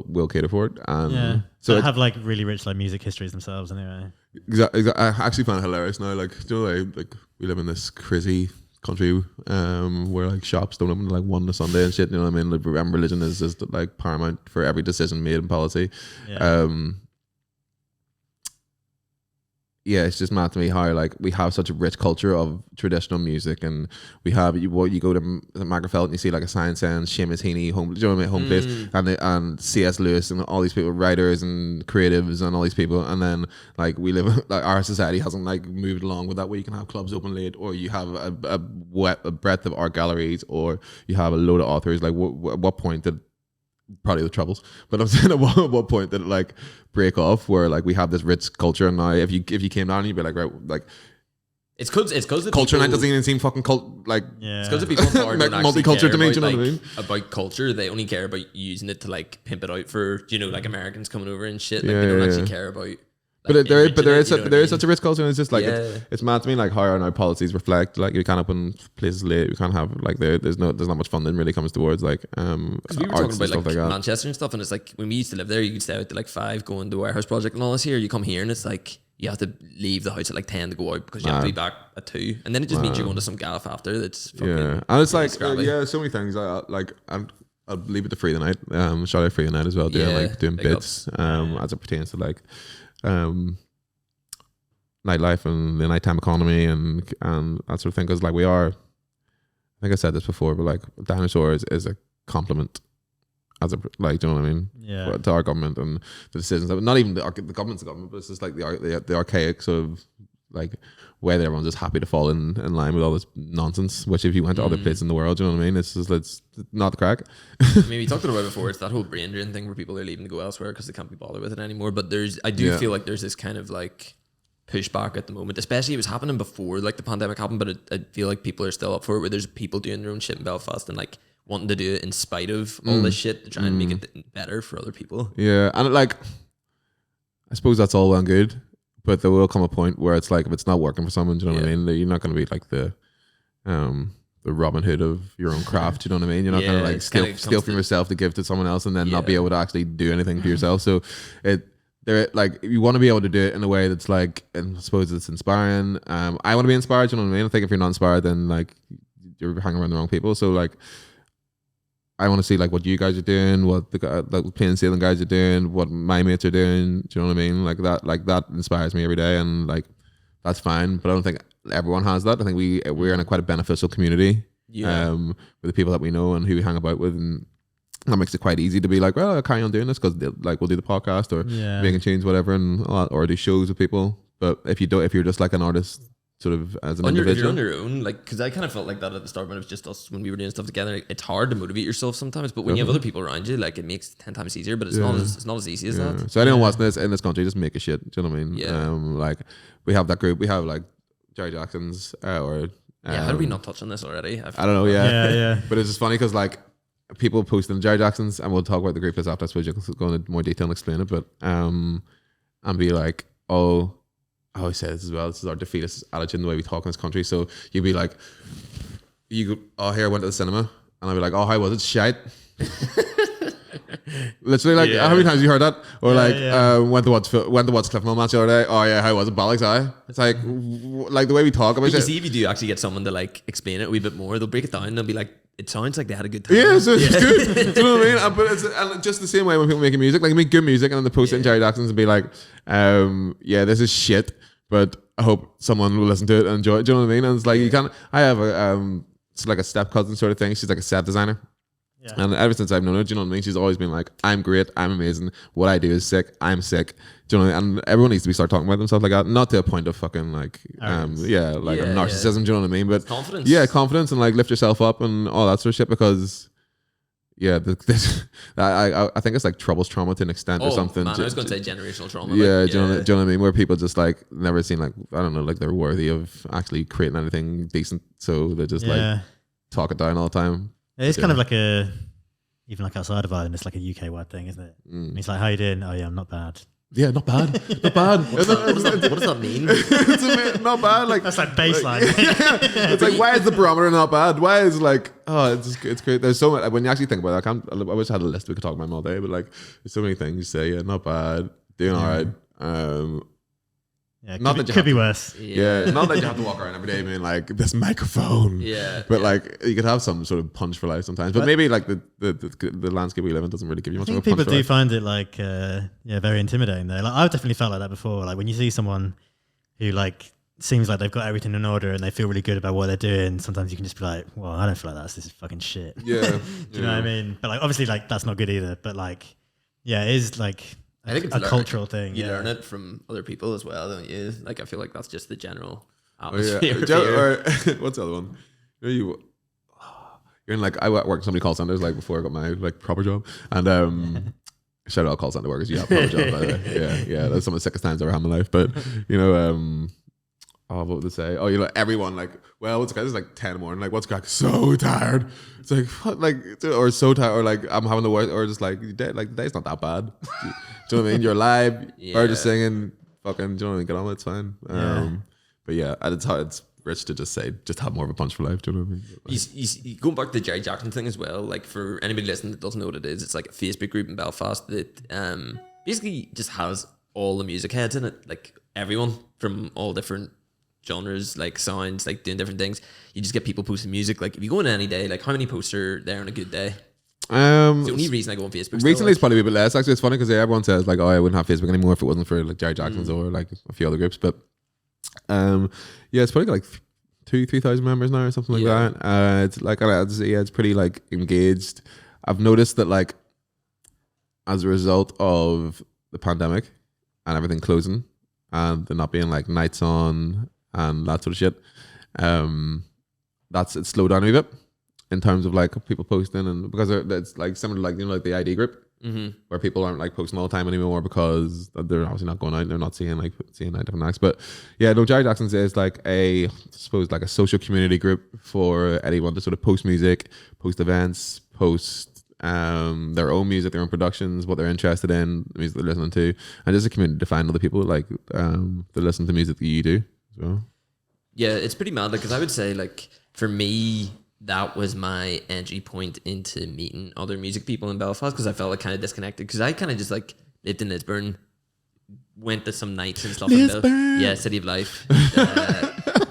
we'll cater for it. And so they have like really rich like music histories themselves, anyway. Exactly. I actually find it hilarious now. Like, do you know, like we live in this crazy country where like shops don't open like 1 on a Sunday and shit. You know what I mean? Like, religion is just like paramount for every decision made in policy. Yeah, it's just mad to me how like we have such a rich culture of traditional music, and we have you go to Magherfeld and you see like a sign saying Seamus Heaney home, do you know what I mean, home place, and C.S. Lewis and all these people, writers and creatives and all these people, and then like we live like our society hasn't like moved along with that, where you can have clubs open late, or you have a breadth of art galleries, or you have a load of authors. Like what point did probably the Troubles, but I'm saying at what point did it like break off where like we have this rich culture, and now if you came down you'd be like, right, like it's because culture night doesn't even seem fucking cult, like it's because the people in power don't multicultural to me, do you know like, what I mean? About culture. They only care about using it to like pimp it out for, you know, like Americans coming over and shit. Like they don't actually care about. Like, but there is such a rich culture, and it's just like it's mad to me like how our policies reflect like you can't open places late, we can't have like there's not much funding really comes towards like because we were talking about like Manchester and stuff, and it's like when we used to live there you could stay out to like 5 going to the Warehouse Project and all this. Here you come here and it's like you have to leave the house at like 10 to go out because you have to be back at 2, and then it just means you're going to some gaff after that's fucking and it's like so many things like I'll leave it to Free the Night, shout out Free the Night as well, doing bits as it pertains to like nightlife and the nighttime economy and that sort of thing, because like we are, I think I said this before, but like dinosaurs is a compliment as a, like, do you know what I mean, to our government and the decisions that, not even the government's the government, but it's just like the archaic sort of like way that everyone's just happy to fall in line with all this nonsense, which if you went to other places in the world, do you know what I mean, it's not the crack. I mean, we talked about it before, it's that whole brain drain thing where people are leaving to go elsewhere because they can't be bothered with it anymore. But I do feel like there's this kind of like pushback at the moment, especially it was happening before like the pandemic happened, but I feel like people are still up for it, where there's people doing their own shit in Belfast and like wanting to do it in spite of all this shit to try and make it better for other people. Yeah, and like I suppose that's all well and good, but there will come a point where it's like if it's not working for someone, do you know what I mean? You're not going to be like the Robin Hood of your own craft. Do you know what I mean? You're not going to like steal from yourself to give to someone else and then not be able to actually do anything for yourself. So like you want to be able to do it in a way that's like, and I suppose it's inspiring. I want to be inspired. You know what I mean? I think if you're not inspired, then like you're hanging around the wrong people. So like, I want to see like what you guys are doing, what the plain sailing guys are doing, what my mates are doing. Do you know what I mean? Like that inspires me every day, and like that's fine. But I don't think everyone has that. I think we're in quite a beneficial community with the people that we know and who we hang about with, and that makes it quite easy to be like, well, I'll carry on doing this because like we'll do the podcast or making change, whatever, and or do shows with people. But if you're just like an artist, sort of as an individual, if you're on your own, like, because I kind of felt like that at the start when it was just us, when we were doing stuff together. Like, it's hard to motivate yourself sometimes, but when you have other people around you, like, it makes it 10 times easier. But it's not as easy as that. So anyone watching this in this country, just make a shit. Do you know what I mean? Yeah. Like we have that group. We have like Jerry Jackson's how did we not touch on this already? I don't know. Yeah. But it's just funny because like people posting Jerry Jackson's, and we'll talk about the group list after. I suppose you can go into more detail and explain it, but and be like, oh. I always say this as well. This is our defeatist attitude in the way we talk in this country. So you'd be like, here I went to the cinema, and I'd be like, oh, how was it? Shite. Literally, like, how many times have you heard that? Or went to watch Clifton match the other day. Oh yeah, how was it? Bollocks, aye. It's like the way we talk about it. You see, if you do actually get someone to like explain it a wee bit more, they'll break it down. They'll be like, it sounds like they had a good time. Yeah, so it's good. Do you know what I mean? But it's and just the same way when people making music, like, they make good music and then they post it in Jerry Jackson's and be like, yeah, this is shit, but I hope someone will listen to it and enjoy it. Do you know what I mean? And it's like, you can't. I have it's like a step cousin sort of thing. She's like a set designer. Yeah. And ever since I've known her, do you know what I mean? She's always been like, I'm great, I'm amazing. What I do is sick, I'm sick. Do you know what I mean? And everyone needs to start talking about themselves like that. Not to a point of fucking like, narcissism, do you know what I mean? But confidence. Yeah, confidence and like lift yourself up and all that sort of shit because, yeah, I think it's like troubles trauma to an extent or something. Man, I was going to say generational trauma. Yeah, do you know what I mean? Where people just like never seen like, I don't know, like they're worthy of actually creating anything decent. So they just like talk it down all the time. It's kind of like even like outside of Ireland, it's like a UK wide thing, isn't it? And it's like, how you doing? Oh yeah, I'm not bad. Yeah, not bad. Not bad. What does that mean? It's not bad. Like that's like baseline. It's like, why is the barometer not bad? Why is like, it's great. There's so much when you actually think about it. I wish I had a list we could talk about them all day, but like, there's so many things you say. Yeah, not bad. Doing all right. Yeah, could be worse. Yeah, not that you have to walk around every day being like this microphone. Yeah, but like you could have some sort of punch for life sometimes. But maybe like the landscape we live in doesn't really give you much of a punch for life. People do find it like very intimidating though. Like I've definitely felt like that before. Like when you see someone who like seems like they've got everything in order and they feel really good about what they're doing, sometimes you can just be like, well, I don't feel like that. This is fucking shit. Yeah, do you know what I mean? But like obviously like that's not good either. But like yeah, it is like. I think it's a cultural thing. You learn it from other people as well, don't you? Like I feel like that's just the general atmosphere. What's the other one? You're in like I work in so many call centers like before I got my like proper job, and shout out call center workers. You have a proper job, by the way. Yeah. That's some of the sickest times I've ever had in my life. But you know, what would they say? Oh, you know, everyone like, well, what's crack? It's like 10 in the morning. Like, what's crack? So tired. It's like, what? Like, or so tired, or like, I'm having the worst, or just like, the day's not that bad. Do you know what I mean? You're alive, or just singing, fucking, do you know what I mean? Get on, it's fine. But yeah, it's rich to just say, just have more of a punch for life. Do you know what I mean? Like, going back to the Jerry Jackson thing as well, like for anybody listening that doesn't know what it is, it's like a Facebook group in Belfast that basically just has all the music heads in it, like everyone from all different genres, like sounds, like doing different things. You just get people posting music. Like if you go in any day, like how many posts are there on a good day? It's the only reason I go on Facebook. Recently, it's probably a bit less. Actually, it's funny because everyone says like, "Oh, I wouldn't have Facebook anymore if it wasn't for like Jerry Jackson's or like a few other groups." But yeah, it's probably got like 2,000-3,000 members now or something like that. It's like it's pretty like engaged. I've noticed that like as a result of the pandemic and everything closing and there not being like nights on and that sort of shit, it's slowed down a bit in terms of like people posting, and because it's like similar to like, you know, like the ID group where people aren't like posting all the time anymore because they're obviously not going out and they're not seeing like different acts. But yeah, no, Jerry Jackson's is like I suppose like a social community group for anyone to sort of post music, post events, post their own music, their own productions, what they're interested in, the music they're listening to, and just a community to find other people like that listen to music that you do as well. Yeah, it's pretty mad because I would say like for me that was my entry point into meeting other music people in Belfast, because I felt like kind of disconnected because I kind of just like lived in Lisburn, went to some nights and stuff. Yeah, City of Life.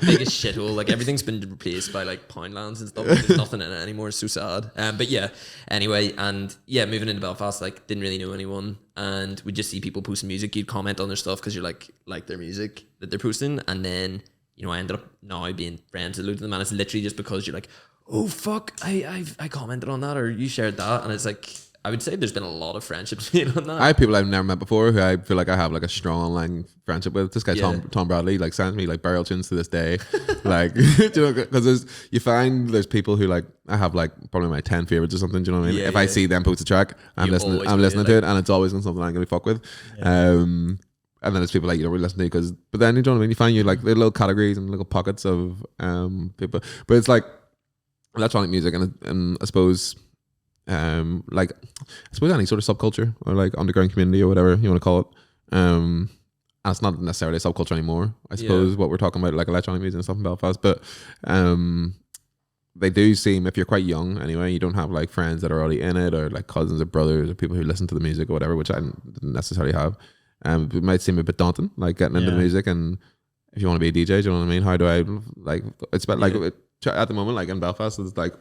Biggest shithole. Like everything's been replaced by like Poundlands and stuff. There's nothing in it anymore. It's so sad. But yeah, anyway, and yeah, moving into Belfast, like didn't really know anyone, and we just see people posting music. You'd comment on their stuff because you're like their music that they're posting, and then you know I ended up now being friends with loads of them, and it's literally just because you're like, oh fuck, I commented on that, or you shared that, and it's like I would say there's been a lot of friendships made on that. I have people I've never met before who I feel like I have like a strong online friendship with. This guy Tom Bradley like sends me like burial tunes to this day, like you know, because you find there's people who like I have like probably my 10 favorites or something. Do you know what I mean? If I see them post a track, I'm listening to it, and it's always on something I'm gonna be fuck with. And then there's people like you don't really listen to because, but then you know what I mean. You find you like the little categories and little pockets of people, but it's like electronic music and I suppose. Like I suppose any sort of subculture or like underground community or whatever you want to call it, and it's not necessarily a subculture anymore, I suppose. What we're talking about, like electronic music and stuff in Belfast, but they do seem, if you're quite young anyway, you don't have like friends that are already in it, or like cousins or brothers or people who listen to the music or whatever, which I didn't necessarily have. It might seem a bit daunting, like getting into the music, and if you want to be a DJ, do you know what I mean? How do I like? It's about like at the moment, like in Belfast, it's like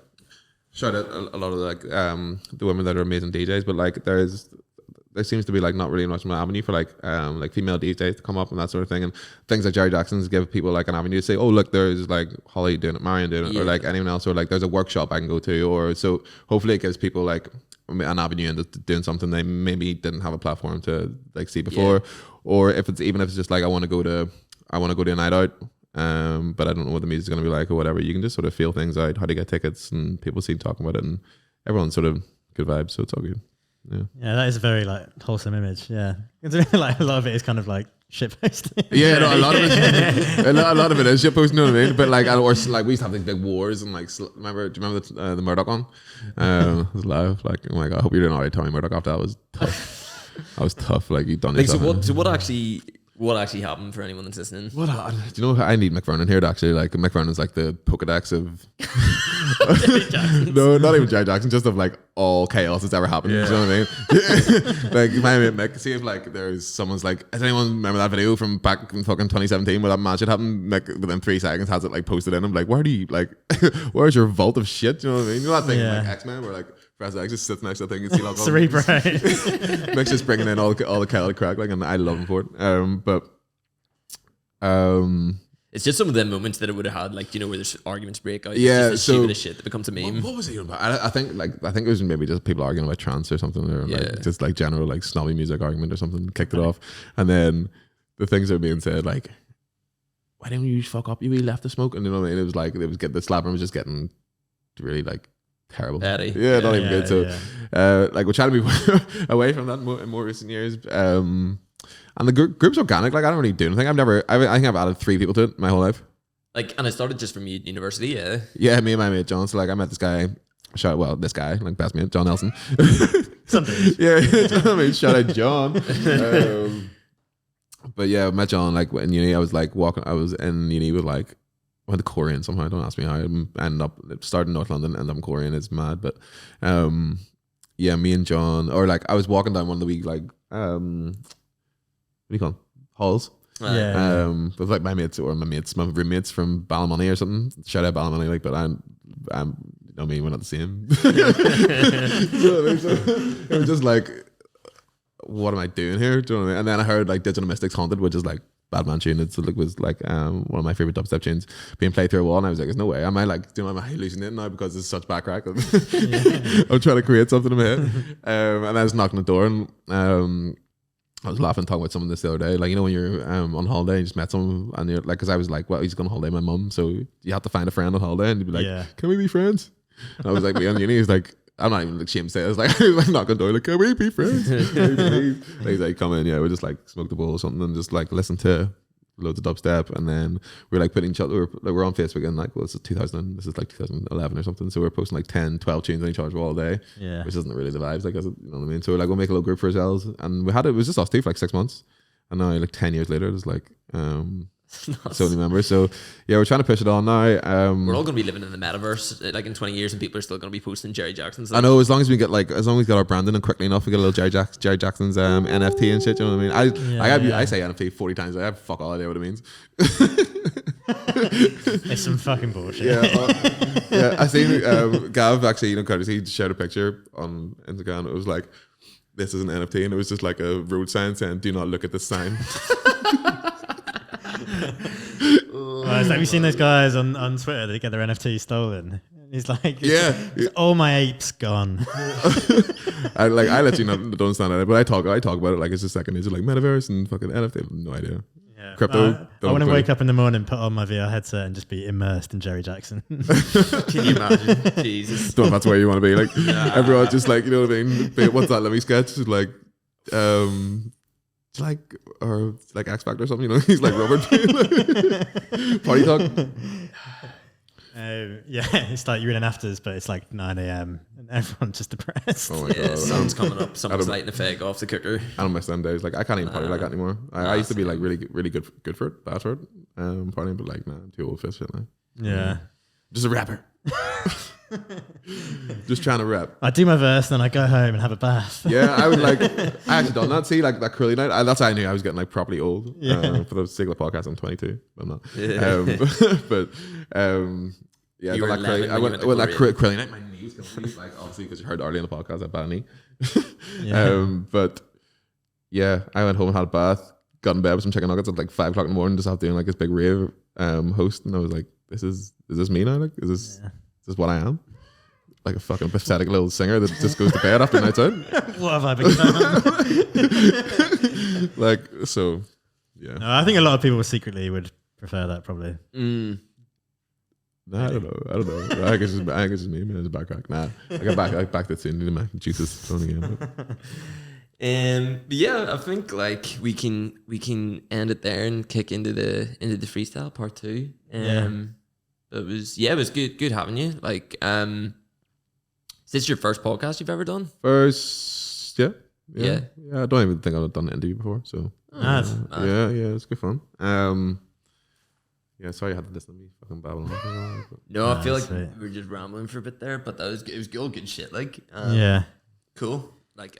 shout out a lot of like the women that are amazing DJs, but like there seems to be like not really much of an avenue for like female DJs to come up and that sort of thing, and things like Jerry Jackson's give people like an avenue to say, oh look, there's like Holly doing it, Marion doing it, or like anyone else, or like there's a workshop I can go to, or so hopefully it gives people like an avenue into doing something they maybe didn't have a platform to like see before, or if it's just like I want to go to a night out, but I don't know what the music's going to be like or whatever. You can just sort of feel things out, how to get tickets, and people seem talking about it, and everyone's sort of good vibes, so it's all good. Yeah, that is a very like wholesome image. Yeah, like a lot of it is kind of like shit posting. Yeah, no, a lot of it, a lot of it is shit posting. You know what I mean? But like, or like we used to have these big wars and like, do you remember the Murdoch one? It was live. Like, oh my god, I hope you're doing alright, Tommy Murdoch. After that was tough. That was tough. Like you done like, yourself. So what actually happened for anyone that's listening? Do you know? I need McVernon here to actually like. McVernon's like the Pokedex of. No, not even Jerry Jackson. Just of like all chaos that's ever happened. You know what I mean? Like my mate Mick. See if like there's someone's like. Does anyone remember that video from back in fucking 2017 where that mad shit happened? Like within 3 seconds has it like posted in. I'm like, where do you like? Where's your vault of shit? You know what I mean? You know that thing like X-Men where like. Professor X just sits next to the thing and see like Cerebro. Mick's just bringing in all the chaotic crack, like, and I love him for it. But it's just some of the moments that it would have had, like, you know, where there's arguments break out. Yeah, it's just so the shit that becomes a meme. What was it about? I think it was maybe just people arguing about trance or something, or like just like general like snobby music argument or something. Kicked it off, and then the things that are being said like, "Why didn't you fuck up? You really left the smoke." And you know what I mean? It was like the slapper was just getting really like. Terrible. Eddie. Yeah, not even good. So, like, we're trying to be away from that in more recent years. And the group's organic. Like, I don't really do anything. I think I've added 3 people to it my whole life. Like, and it started just from university, yeah. Yeah, me and my mate John. So, like, I met this guy. This guy, like best mate, John Nelson. Something. Yeah, I mean, shout out John. But yeah, I met John like in uni. I was in uni with like. Went to Korean somehow. Don't ask me how. I ended up starting in North London, ended up in Korean. It's mad, but yeah, me and John, or like I was walking down one of the wee like what do you call them? Halls. With like my roommates from Ballymoney or something. Shout out Ballymoney, like, but I'm you know me, we're not the same. You know what I mean? So it was just like, what am I doing here? Do you know what I mean? And then I heard like Digital Mystics Haunted, which is like. Bad man tune. It was like one of my favorite dubstep tunes being played through a wall, and I was like, "There's no way. Am I hallucinating now because it's such back rack? I'm trying to create something in my head." And I was knocking the door, and I was laughing talking with someone this the other day. Like, you know, when you're on holiday and you just met someone, and you're like, because I was like, "Well, he's going on holiday with my mum, so you have to find a friend on holiday," and you'd be like, "Can we be friends?" And I was like, "We on uni." He's like. I'm not even ashamed to say it. I was like knocking on the door, like, can we be friends? He's like, come in, yeah, we just like smoke the bowl or something and just like listen to loads of dubstep, and then we're like putting each other. We're on Facebook and like, well, this is like 2011 or something. So we're posting like 10, 12 tunes on each other all day, which isn't really the vibes, like, you know what I mean? So we're like, we'll make a little group for ourselves, and it was just us 2 for like 6 months, and now like 10 years later, it's like. So many members. So yeah, we're trying to push it on now. We're all going to be living in the metaverse like in 20 years, and people are still going to be posting Jerry Jackson's. I know, as long as we get our branding, and quickly enough we get a little Jerry Jackson's NFT and shit. You know what I mean? I say NFT 40 times. I have fuck all idea what it means. It's some fucking bullshit. Yeah, I seen Gav actually, you know, Curtisy shared a picture on Instagram. It was like, this is an NFT, and it was just like a road sign saying, "Do not look at this sign." Have you seen those guys on Twitter that get their NFT stolen? He's like, all my apes gone. I literally don't understand it, but I talk about it like it's the second nature, like metaverse and fucking NFT. I have no idea. Yeah. Crypto. I want to wake up in the morning, put on my VR headset, and just be immersed in Jerry Jackson. Can you imagine? Jesus. Don't know if that's where you want to be. Like everyone just like, you know what I mean? What's that? Let me sketch. Like or like X Factor or something, you know? He's like Robert. Party talk. Yeah, it's like you're in an afters, but it's like 9 a.m. and everyone's just depressed. Oh my God. Sun's coming up. Someone's lighting a fag off the cooker. I don't miss them days. Like, I can't even party like that anymore. I used to be like really good for it, bad for it, partying, but like, nah, I'm too old for shit now. Yeah. Just a rapper. Just trying to rap. I do my verse, then I go home and have a bath. Yeah, I would like. I actually done that. See, like that Crilli night. That's how I knew I was getting like properly old. For the sake of the podcast, I'm 22, but I'm not. Yeah. Yeah, you were that Crilli. I went that Crilli night. My knee was killing me, like obviously because you heard early in the podcast at Banny. Yeah. But yeah, I went home and had a bath, got in bed with some chicken nuggets at like 5 o'clock in the morning, just after doing like this big rave host, and I was like, is this me now? Like, is this what I am? Like a fucking pathetic little singer that just goes to bed after nights out. What have I become? Like, so yeah. No, I think a lot of people secretly would prefer that probably. Nah, I don't know. I think it's just me, man. It's a back crack. Nah, I got back to it soon. Need to make juices flowing again. But yeah, I think like we can end it there and kick into the freestyle part 2. It was good having you. Like, is this your first podcast you've ever done? First, yeah. Yeah. I don't even think I've done an interview before. So Mad. yeah, it's good fun. Yeah, sorry I had to listen to me fucking babble on. No, I feel like sweet. we were just rambling for a bit there, but it was all good shit. Like, Yeah. cool. Like.